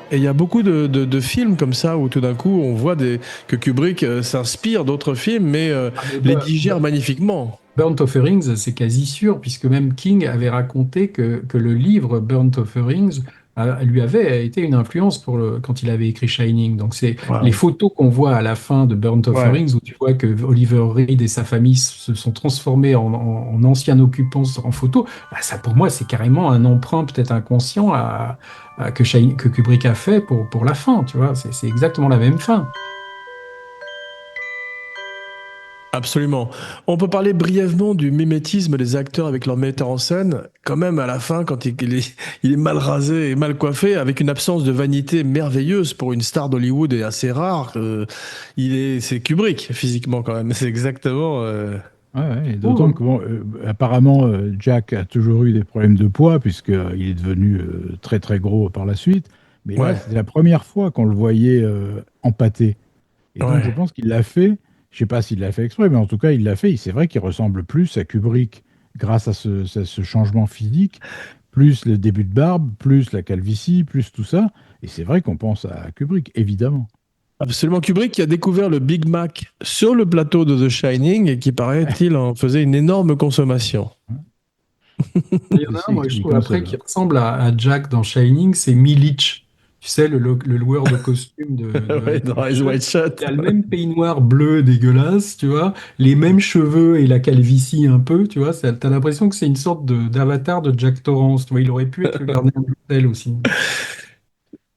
Speaker 4: Et il y a beaucoup de films comme ça où tout d'un coup on voit que Kubrick s'inspire d'autres films mais les digère magnifiquement.
Speaker 5: Burnt Offerings, c'est quasi sûr, puisque même King avait raconté que le livre Burnt Offerings lui avait été une influence quand il avait écrit Shining. Donc c'est les photos qu'on voit à la fin de Burnt Offerings, où tu vois que Oliver Reed et sa famille se sont transformés en anciens occupants en photo. Bah, ça pour moi c'est carrément un emprunt peut-être inconscient que Kubrick a fait pour la fin, tu vois. C'est exactement la même fin.
Speaker 4: Absolument. On peut parler brièvement du mimétisme des acteurs avec leur metteur en scène. Quand même, à la fin, quand il est mal rasé et mal coiffé, avec une absence de vanité merveilleuse pour une star d'Hollywood et assez rare, c'est Kubrick, physiquement, quand même. C'est exactement...
Speaker 6: Ouais, d'autant que, apparemment, Jack a toujours eu des problèmes de poids, puisqu'il est devenu très très gros par la suite. Mais là, c'était la première fois qu'on le voyait empâté. Et donc, je pense qu'il l'a fait. Je ne sais pas s'il l'a fait exprès, mais en tout cas, il l'a fait. C'est vrai qu'il ressemble plus à Kubrick grâce à ce changement physique, plus le début de barbe, plus la calvitie, plus tout ça. Et c'est vrai qu'on pense à Kubrick, évidemment.
Speaker 4: Absolument. Kubrick qui a découvert le Big Mac sur le plateau de The Shining et qui, paraît-il, en faisait une énorme consommation.
Speaker 5: Il y en a un, moi, je trouve, après, qui ressemble à Jack dans Shining, c'est Milich. Tu sais, le loueur de costumes
Speaker 4: dans Eyes Wide Shut.
Speaker 5: Il a le même peignoir bleu dégueulasse, tu vois, les mêmes cheveux et la calvitie un peu, tu vois. T'as l'impression que c'est une sorte d'avatar de Jack Torrance. Tu vois, il aurait pu être le gardien de l'hôtel aussi.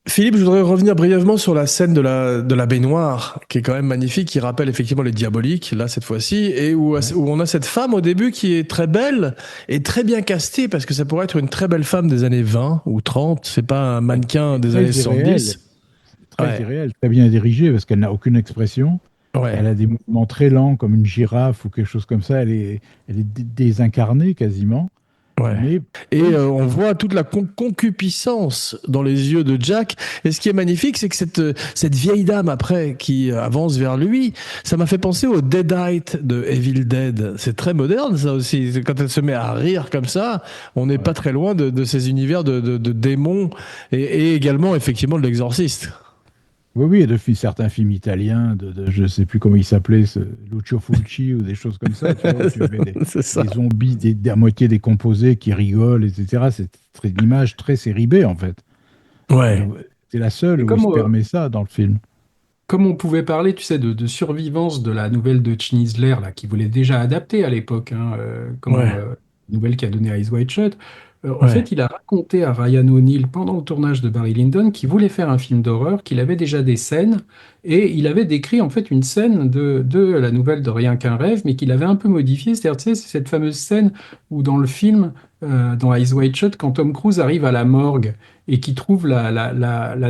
Speaker 4: Philippe, je voudrais revenir brièvement sur la scène de la baignoire, qui est quand même magnifique, qui rappelle effectivement les Diaboliques, là, cette fois-ci, et où on a cette femme au début qui est très belle et très bien castée, parce que ça pourrait être une très belle femme des années 20 ou 30, c'est pas un mannequin des années 70.
Speaker 6: Très irréel, très bien dirigée, parce qu'elle n'a aucune expression. Elle a des mouvements très lents, comme une girafe ou quelque chose comme ça. Elle est désincarnée quasiment.
Speaker 4: On voit toute la concupiscence dans les yeux de Jack. Et ce qui est magnifique, c'est que cette vieille dame, après, qui avance vers lui, ça m'a fait penser au Deadite de Evil Dead. C'est très moderne, ça aussi. Quand elle se met à rire comme ça, on n'est pas très loin de ces univers de démons et également, effectivement, de l'exorciste.
Speaker 6: Oui, et de certains films italiens, je ne sais plus comment il s'appelait, Lucio Fulci ou des choses comme ça. Tu vois, tu avais des zombies à moitié décomposés qui rigolent, etc. C'est une image très série B, en fait.
Speaker 4: Ouais.
Speaker 6: C'est la seule où il se permet ça dans le film.
Speaker 5: Comme on pouvait parler, tu sais, de survivance de la nouvelle de Schnitzler, là, qui voulait déjà adapter à l'époque, nouvelle qu'a donnée Eyes Wide Shut. En
Speaker 4: Ouais.
Speaker 5: fait, il a raconté à Ryan O'Neal pendant le tournage de Barry Lyndon qu'il voulait faire un film d'horreur, qu'il avait déjà des scènes, et il avait décrit en fait une scène de la nouvelle de Rien qu'un rêve, mais qu'il avait un peu modifiée. C'est-à-dire, tu sais, c'est cette fameuse scène où dans le film, dans Eyes Wide Shut, quand Tom Cruise arrive à la morgue et qui trouve la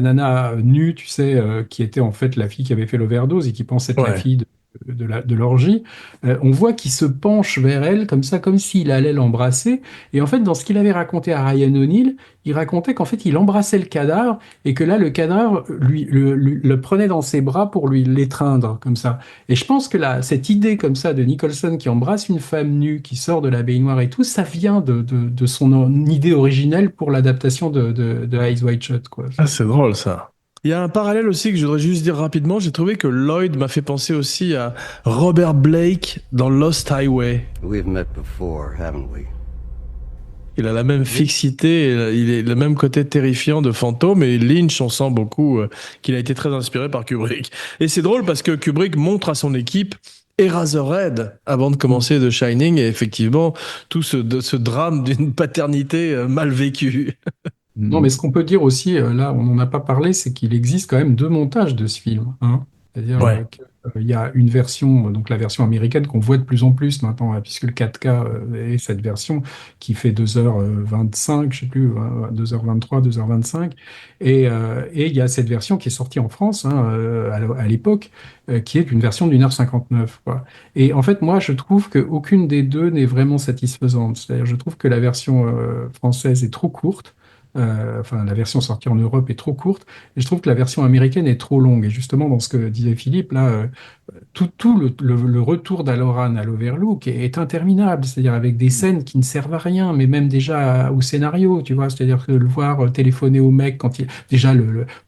Speaker 5: nana nue, tu sais, qui était en fait la fille qui avait fait l'overdose et qui pense être la
Speaker 4: Ouais.
Speaker 5: fille de l'orgie, on voit qu'il se penche vers elle comme ça, comme s'il allait l'embrasser. Et en fait, dans ce qu'il avait raconté à Ryan O'Neal, il racontait qu'en fait, il embrassait le cadavre et que là, le cadavre le prenait dans ses bras pour lui l'étreindre, comme ça. Et je pense que cette idée comme ça de Nicholson qui embrasse une femme nue, qui sort de la baignoire et tout, ça vient de son idée originelle pour l'adaptation de Eyes Wide Shut, quoi.
Speaker 4: Ah, c'est drôle ça. Il y a un parallèle aussi que je voudrais juste dire rapidement. J'ai trouvé que Lloyd m'a fait penser aussi à Robert Blake dans Lost Highway.
Speaker 12: We've met before, haven't we?
Speaker 4: Il a la même fixité, il est le même côté terrifiant de fantôme, et Lynch, on sent beaucoup qu'il a été très inspiré par Kubrick. Et c'est drôle parce que Kubrick montre à son équipe Eraserhead avant de commencer The Shining, et effectivement tout ce drame d'une paternité mal vécue.
Speaker 5: Non, mais ce qu'on peut dire aussi, là, on n'en a pas parlé, c'est qu'il existe quand même 2 montages de ce film, hein. C'est-à-dire
Speaker 4: Ouais.
Speaker 5: qu'il y a une version, donc la version américaine qu'on voit de plus en plus maintenant, hein, puisque le 4K est cette version qui fait 2h25, je sais plus, 2h23, 2h25, et il y a cette version qui est sortie en France, hein, à l'époque, qui est une version d'1h59, quoi. Et en fait, moi, je trouve qu'aucune des deux n'est vraiment satisfaisante. C'est-à-dire, je trouve que la version française est trop courte. Enfin, la version sortie en Europe est trop courte, et je trouve que la version américaine est trop longue. Et justement, dans ce que disait Philippe, là, tout le retour d'Aloran à l'Overlook est interminable, c'est-à-dire avec des scènes qui ne servent à rien, mais même déjà au scénario, tu vois, c'est-à-dire que le voir téléphoner au mec quand il déjà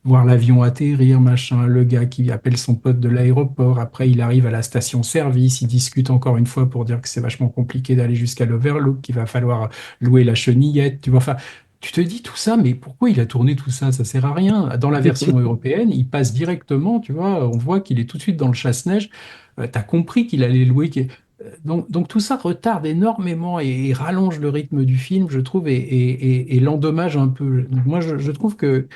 Speaker 5: voir l'avion atterrir, machin, le gars qui appelle son pote de l'aéroport, après il arrive à la station-service, il discute encore une fois pour dire que c'est vachement compliqué d'aller jusqu'à l'Overlook, qu'il va falloir louer la chenillette, tu vois, enfin. Tu te dis tout ça, mais pourquoi il a tourné tout ça? Ça sert à rien. Dans la version européenne, il passe directement, tu vois, on voit qu'il est tout de suite dans le chasse-neige. T'as compris qu'il allait louer. Donc tout ça retarde énormément et rallonge le rythme du film, je trouve, et l'endommage un peu. Donc moi, je trouve que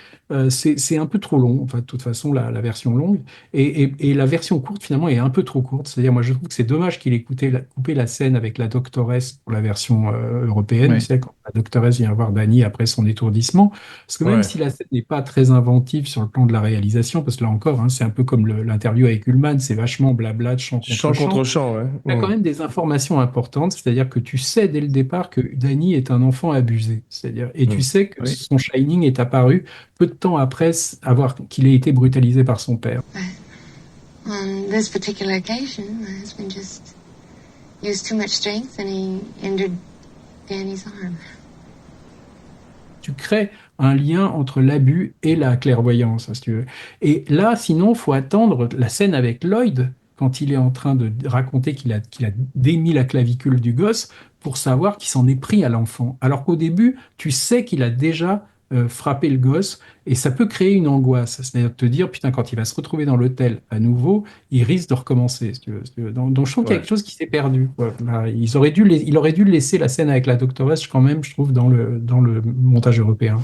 Speaker 5: c'est un peu trop long, enfin, de toute façon, la version longue, et la version courte, finalement, est un peu trop courte. C'est-à-dire, moi, je trouve que c'est dommage qu'il ait coupé la scène avec la doctoresse pour la version européenne.
Speaker 6: Ouais.
Speaker 5: Tu sais, quand la doctoresse vient voir Danny après son étourdissement. Parce que même
Speaker 4: Ouais.
Speaker 5: si la scène n'est pas très inventive sur le plan de la réalisation, parce que là encore, hein, c'est un peu comme l'interview avec Ullman, c'est vachement blabla de chant
Speaker 4: Chant
Speaker 5: contre chant.
Speaker 4: contre chant, ouais.
Speaker 5: Il y a quand même des informations importantes, c'est-à-dire que tu sais dès le départ que Danny est un enfant abusé, c'est-à-dire, et tu sais que son Shining est apparu peu de temps après qu'il ait été brutalisé par son père.
Speaker 2: On this particular occasion, my husband just used too much strength and he injured Danny's arm.
Speaker 5: Tu crées un lien entre l'abus et la clairvoyance, hein, si tu veux. Et là, sinon, faut attendre la scène avec Lloyd, quand il est en train de raconter qu'il a démis la clavicule du gosse, pour savoir qu'il s'en est pris à l'enfant. Alors qu'au début, tu sais qu'il a déjà frappé le gosse, et ça peut créer une angoisse. C'est-à-dire de te dire, putain, quand il va se retrouver dans l'hôtel à nouveau, il risque de recommencer, si tu veux. Donc je trouve qu'il y a quelque chose qui s'est perdu, quoi. Là, il aurait dû laisser la scène avec la doctoresse, quand même, je trouve, dans le montage européen.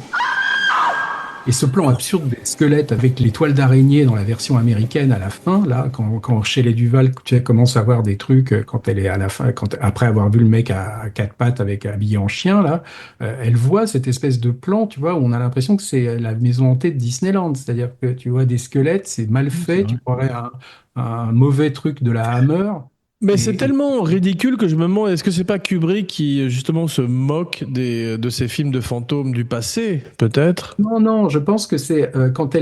Speaker 5: Et ce plan absurde des squelettes avec les toiles d'araignée dans la version américaine à la fin, là, quand Shelley Duvall, tu sais, commence à voir des trucs, quand elle est à la fin, après avoir vu le mec à 4 pattes habillé en chien, là, elle voit cette espèce de plan, tu vois, où on a l'impression que c'est la maison hantée de Disneyland. C'est-à-dire que tu vois des squelettes, c'est mal fait, tu croirais un mauvais truc de la Hammer.
Speaker 4: Mais c'est tellement ridicule que je me demande, est-ce que c'est pas Kubrick qui justement se moque de ces films de fantômes du passé, peut-être?
Speaker 5: Non, je pense que c'est quand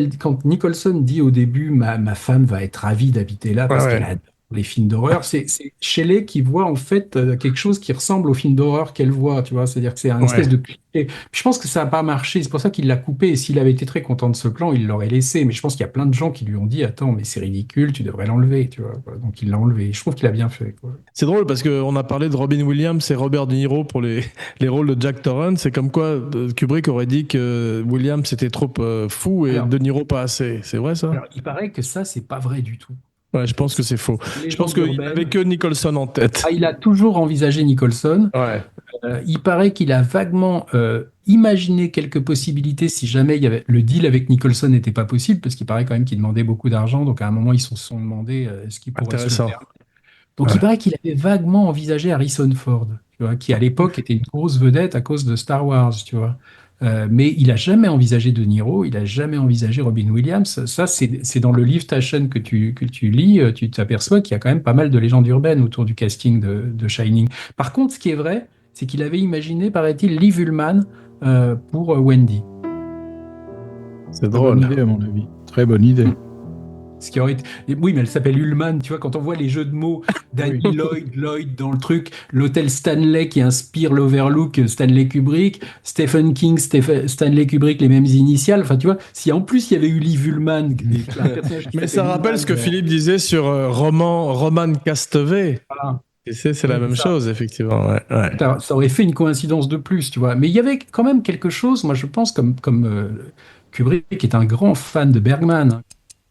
Speaker 5: Nicholson dit au début ma femme va être ravie d'habiter là parce qu'elle adore les films d'horreur, c'est Shelley qui voit en fait quelque chose qui ressemble au film d'horreur qu'elle voit, tu vois, c'est-à-dire que c'est un espèce de cliché. Puis je pense que ça n'a pas marché, c'est pour ça qu'il l'a coupé, et s'il avait été très content de ce plan, il l'aurait laissé, mais je pense qu'il y a plein de gens qui lui ont dit attends, mais c'est ridicule, tu devrais l'enlever, tu vois. Donc il l'a enlevé, je trouve qu'il a bien fait, quoi.
Speaker 4: C'est drôle parce qu'on a parlé de Robin Williams et Robert De Niro pour les rôles de Jack Torrance, c'est comme quoi Kubrick aurait dit que Williams était trop fou et De Niro pas assez, c'est vrai ça?
Speaker 5: Alors, il paraît que ça, c'est pas vrai du tout.
Speaker 4: Ouais, je pense que c'est faux. Je pense qu'il n'avait que Nicholson en tête.
Speaker 5: Il a toujours envisagé Nicholson. Il paraît qu'il a vaguement imaginé quelques possibilités si jamais il y avait le deal avec Nicholson n'était pas possible, parce qu'il paraît quand même qu'il demandait beaucoup d'argent. Donc à un moment, ils se sont demandé ce qu'il pourrait se
Speaker 4: Intéressant.
Speaker 5: faire. Donc
Speaker 4: Ouais.
Speaker 5: il paraît qu'il avait vaguement envisagé Harrison Ford, tu vois, qui à l'époque était une grosse vedette à cause de Star Wars, tu vois. Mais il a jamais envisagé De Niro, il a jamais envisagé Robin Williams. Ça, c'est dans le livre Taschen que tu lis, tu t'aperçois qu'il y a quand même pas mal de légendes urbaines autour du casting de Shining. Par contre, ce qui est vrai, c'est qu'il avait imaginé, paraît-il, Liv Ullmann pour Wendy.
Speaker 4: C'est
Speaker 6: Très bonne
Speaker 4: drôle.
Speaker 6: idée, à mon avis. Très bonne idée.
Speaker 5: Ce qui aurait été... Oui, mais elle s'appelle Ullman, tu vois, quand on voit les jeux de mots, Danny Lloyd dans le truc, l'hôtel Stanley qui inspire l'Overlook, Stanley Kubrick, Stephen King, Stanley Kubrick, les mêmes initiales, enfin tu vois, si en plus il y avait eu Liv Ullman, un personnage qui
Speaker 4: Mais ça
Speaker 5: s'appelle
Speaker 4: rappelle
Speaker 5: Ullman,
Speaker 4: ce que Philippe disait sur Roman Castevet.
Speaker 5: voilà.
Speaker 4: Et c'est la
Speaker 5: Oui,
Speaker 4: même
Speaker 5: ça.
Speaker 4: chose, effectivement. Ouais.
Speaker 5: Ça aurait fait une coïncidence de plus, tu vois. Mais il y avait quand même quelque chose, moi je pense, comme Kubrick est un grand fan de Bergman, hein.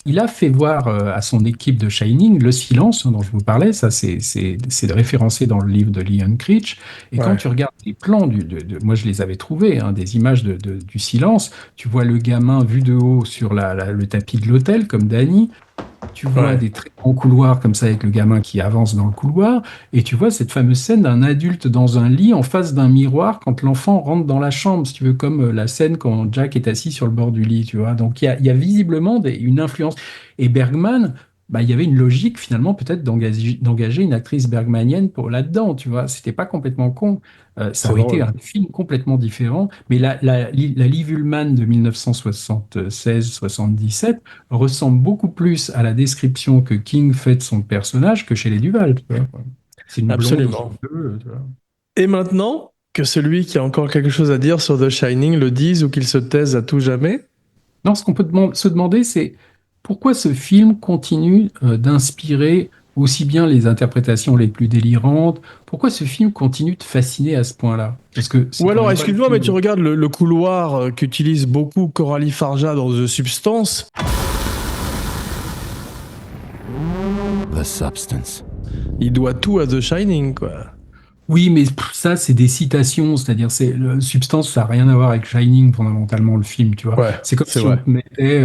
Speaker 5: Il a fait voir à son équipe de Shining Le Silence, dont je vous parlais. Ça, c'est référencé dans le livre de Leon Critch. Et quand
Speaker 4: Ouais.
Speaker 5: tu regardes les plans, moi je les avais trouvés, hein, des images du silence, tu vois le gamin vu de haut sur le tapis de l'hôtel, comme Danny. Tu vois
Speaker 4: Ouais.
Speaker 5: des très grands couloirs comme ça avec le gamin qui avance dans le couloir. Et tu vois cette fameuse scène d'un adulte dans un lit en face d'un miroir quand l'enfant rentre dans la chambre, si tu veux, comme la scène quand Jack est assis sur le bord du lit, tu vois. Donc il y a visiblement une influence. Et Bergman, bah, il y avait une logique finalement peut-être d'engager une actrice bergmanienne pour là-dedans, tu vois. C'était pas complètement con. Ça
Speaker 4: C'est
Speaker 5: aurait été
Speaker 4: drôle.
Speaker 5: un film complètement différent. Mais la Liv Ullmann de 1976-77 ressemble beaucoup plus à la description que King fait de son personnage que chez les Duval, tu vois. C'est une blonde
Speaker 4: Absolument.
Speaker 5: aux yeux bleus, tu vois.
Speaker 4: Et maintenant, que celui qui a encore quelque chose à dire sur The Shining le dise ou qu'il se taise à tout jamais.
Speaker 5: Non, ce qu'on peut se demander, c'est pourquoi ce film continue d'inspirer aussi bien les interprétations les plus délirantes. Pourquoi ce film continue de fasciner à ce point-là? Parce que c'est
Speaker 4: Ou
Speaker 5: quand
Speaker 4: alors,
Speaker 5: même pas
Speaker 4: excuse-moi,
Speaker 5: le
Speaker 4: mais
Speaker 5: film
Speaker 4: tu
Speaker 5: de-
Speaker 4: regardes le couloir qu'utilise beaucoup Coralie Farja dans The Substance.
Speaker 12: The substance.
Speaker 4: Il doit tout à The Shining, quoi.
Speaker 5: Oui, mais ça, c'est des citations, c'est-à-dire c'est le Substance, ça n'a rien à voir avec Shining fondamentalement le film, tu vois.
Speaker 4: Ouais,
Speaker 5: C'est comme
Speaker 4: c'est
Speaker 5: si
Speaker 4: vrai.
Speaker 5: on te mettait,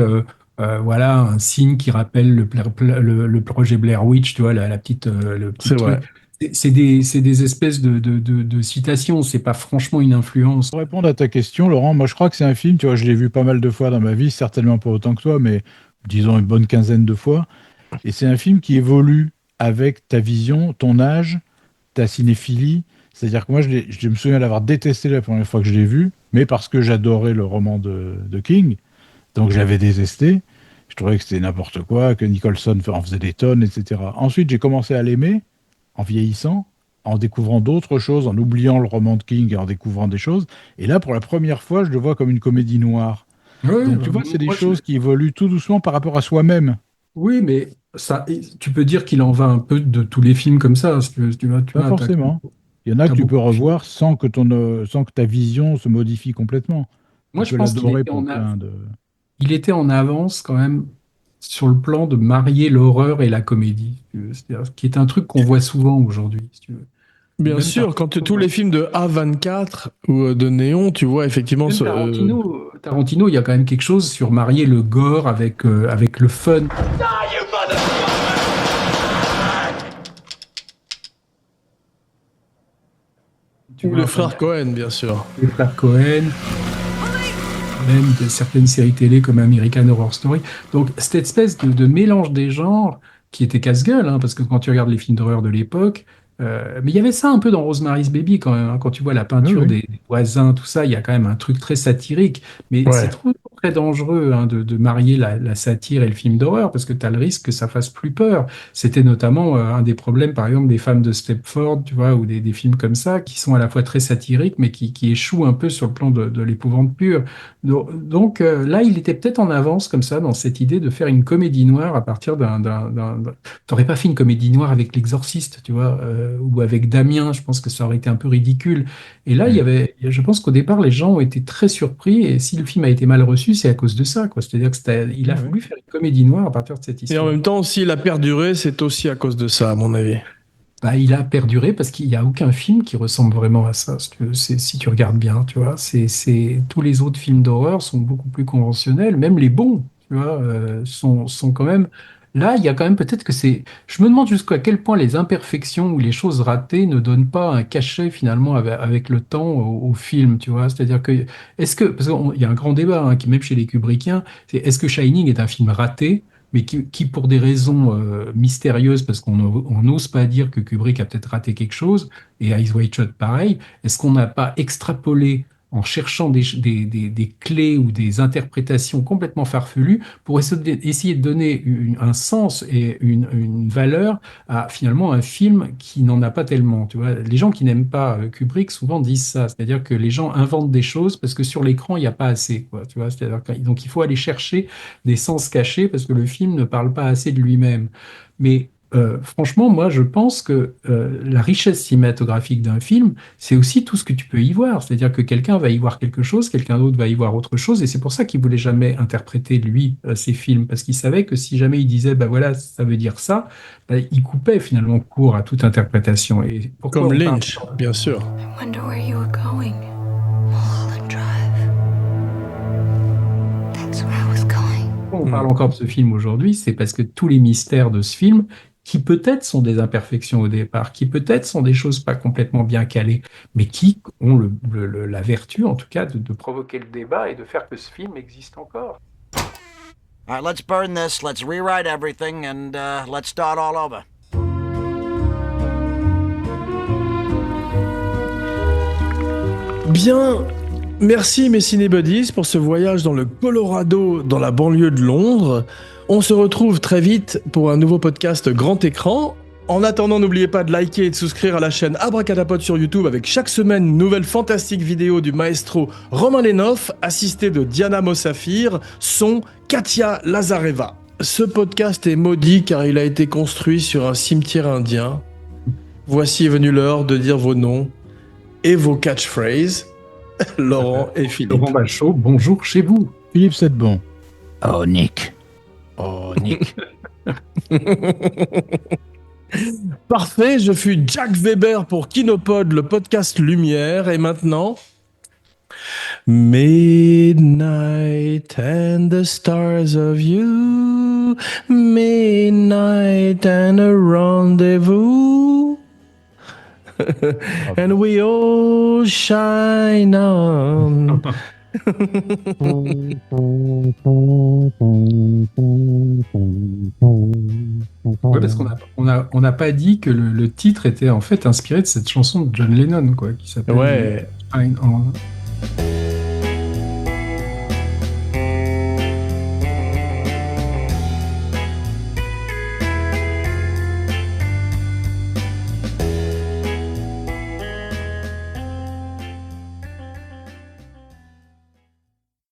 Speaker 5: voilà, un signe qui rappelle le projet Blair Witch, tu vois, la petite, le petit
Speaker 4: C'est
Speaker 5: truc.
Speaker 4: vrai.
Speaker 5: C'est des espèces de citations, c'est pas franchement une influence.
Speaker 6: Pour répondre à ta question, Laurent, moi je crois que c'est un film, tu vois, je l'ai vu pas mal de fois dans ma vie, certainement pas autant que toi, mais disons une bonne quinzaine de fois. Et c'est un film qui évolue avec ta vision, ton âge, ta cinéphilie. C'est-à-dire que moi, je me souviens l'avoir détesté la première fois que je l'ai vu, mais parce que j'adorais le roman de King, donc je l'avais détesté. Je trouvais que c'était n'importe quoi, que Nicholson en faisait des tonnes, etc. Ensuite, j'ai commencé à l'aimer en vieillissant, en découvrant d'autres choses, en oubliant le roman de King et en découvrant des choses. Et là, pour la première fois, je le vois comme une comédie noire.
Speaker 5: Ouais,
Speaker 6: Donc, tu vois, c'est des
Speaker 5: moi,
Speaker 6: choses qui évoluent tout doucement par rapport à soi-même.
Speaker 5: oui, mais ça, tu peux dire qu'il en va un peu de tous les films comme ça.
Speaker 6: Pas forcément. Il y en a que tu peux revoir sans que ta vision se modifie complètement.
Speaker 5: Moi,
Speaker 6: Tu
Speaker 5: je
Speaker 6: peux
Speaker 5: pense qu'il
Speaker 6: l'adorer
Speaker 5: était
Speaker 6: pour plein de...
Speaker 5: il était en avance quand même sur le plan de marier l'horreur et la comédie, si tu veux. C'est-à-dire, qui est un truc qu'on voit souvent aujourd'hui, si tu veux.
Speaker 4: Bien
Speaker 5: Même
Speaker 4: sûr, quand tous les films de A24 ou de Néon, tu vois effectivement
Speaker 5: Même
Speaker 4: ce.
Speaker 5: Tarantino, il y a quand même quelque chose sur marier le gore avec le fun.
Speaker 4: Ou les frères Cohen, bien sûr.
Speaker 5: Les frères Cohen, même de certaines séries télé comme American Horror Story. Donc, cette espèce de mélange des genres qui était casse-gueule, hein, parce que quand tu regardes les films d'horreur de l'époque, mais il y avait ça un peu dans Rosemary's Baby quand même, hein, quand tu vois la peinture
Speaker 6: Oui, oui.
Speaker 5: des voisins, tout ça, il y a quand même un truc très satirique, mais
Speaker 4: Ouais.
Speaker 5: c'est très dangereux hein, de marier la satire et le film d'horreur, parce que tu as le risque que ça fasse plus peur. C'était notamment un des problèmes, par exemple, des femmes de Stepford, tu vois, ou des films comme ça, qui sont à la fois très satiriques, mais qui échouent un peu sur le plan de l'épouvante pure. Donc là, il était peut-être en avance comme ça dans cette idée de faire une comédie noire à partir T'aurais pas fait une comédie noire avec L'Exorciste, tu vois, ou avec Damien, je pense que ça aurait été un peu ridicule. Et là, je pense qu'au départ, les gens ont été très surpris, et si le film a été mal reçu, c'est à cause de ça, quoi. C'est-à-dire il a voulu faire une comédie noire à partir de cette
Speaker 4: Et
Speaker 5: histoire.
Speaker 4: en même temps, s'il a perduré, c'est aussi à cause de ça, à mon avis.
Speaker 5: bah, il a perduré parce qu'il n'y a aucun film qui ressemble vraiment à ça. Si tu regardes bien, tu vois, tous les autres films d'horreur sont beaucoup plus conventionnels, même les bons, tu vois, sont quand même. Là, il y a quand même peut-être que c'est. Je me demande jusqu'à quel point les imperfections ou les choses ratées ne donnent pas un cachet finalement avec le temps au film, tu vois. C'est-à-dire que parce qu'il y a un grand débat, hein, même chez les Kubrickiens, c'est est-ce que Shining est un film raté, mais qui pour des raisons mystérieuses, parce on n'ose pas dire que Kubrick a peut-être raté quelque chose, et Eyes Wide Shut pareil, est-ce qu'on n'a pas extrapolé en cherchant des clés ou des interprétations complètement farfelues pour essayer de donner un sens et une valeur à finalement un film qui n'en a pas tellement. Tu vois, les gens qui n'aiment pas Kubrick souvent disent ça, c'est-à-dire que les gens inventent des choses parce que sur l'écran il n'y a pas assez, quoi, tu vois, donc il faut aller chercher des sens cachés parce que le film ne parle pas assez de lui-même. Mais franchement, moi, je pense que la richesse cinématographique d'un film, c'est aussi tout ce que tu peux y voir. C'est-à-dire que quelqu'un va y voir quelque chose, quelqu'un d'autre va y voir autre chose, et c'est pour ça qu'il voulait jamais interpréter, lui, ses films, parce qu'il savait que si jamais il disait, bah voilà, ça veut dire ça, bah, il coupait finalement court à toute interprétation. Et
Speaker 4: comme Lynch, bien sûr.
Speaker 9: I wonder where you were going. Mulholland Drive. That's where I was going.
Speaker 5: On parle encore de ce film aujourd'hui, c'est parce que tous les mystères de ce film, qui peut-être sont des imperfections au départ, qui peut-être sont des choses pas complètement bien calées, mais qui ont la vertu, en tout cas, de provoquer le débat et de faire que ce film existe encore.
Speaker 8: All right, let's burn this, let's rewrite everything, and let's start all over.
Speaker 4: Bien, merci mes cinébuddies pour ce voyage dans le Colorado, dans la banlieue de Londres. On se retrouve très vite pour un nouveau podcast grand écran. En attendant, n'oubliez pas de liker et de souscrire à la chaîne Abracadapod sur YouTube avec chaque semaine une nouvelle fantastique vidéo du maestro Romain Lenoff, assisté de Diana Mossafir, son Katia Lazareva. Ce podcast est maudit car il a été construit sur un cimetière indien. Voici est venue l'heure de dire vos noms et vos catchphrases. Laurent et Philippe.
Speaker 5: Laurent Bachot, bonjour chez vous.
Speaker 6: Philippe Sedbon. Oh, Nick. Oh, Nick.
Speaker 4: Parfait, je fus Jack Weber pour Kinopod, le podcast Lumière, et maintenant... Midnight and the stars of you, midnight and a rendezvous, and we all shine on...
Speaker 5: Ouais, parce qu'on n'a pas dit que le titre était en fait inspiré de cette chanson de John Lennon, quoi, qui s'appelle
Speaker 4: ouais.
Speaker 5: Shine On.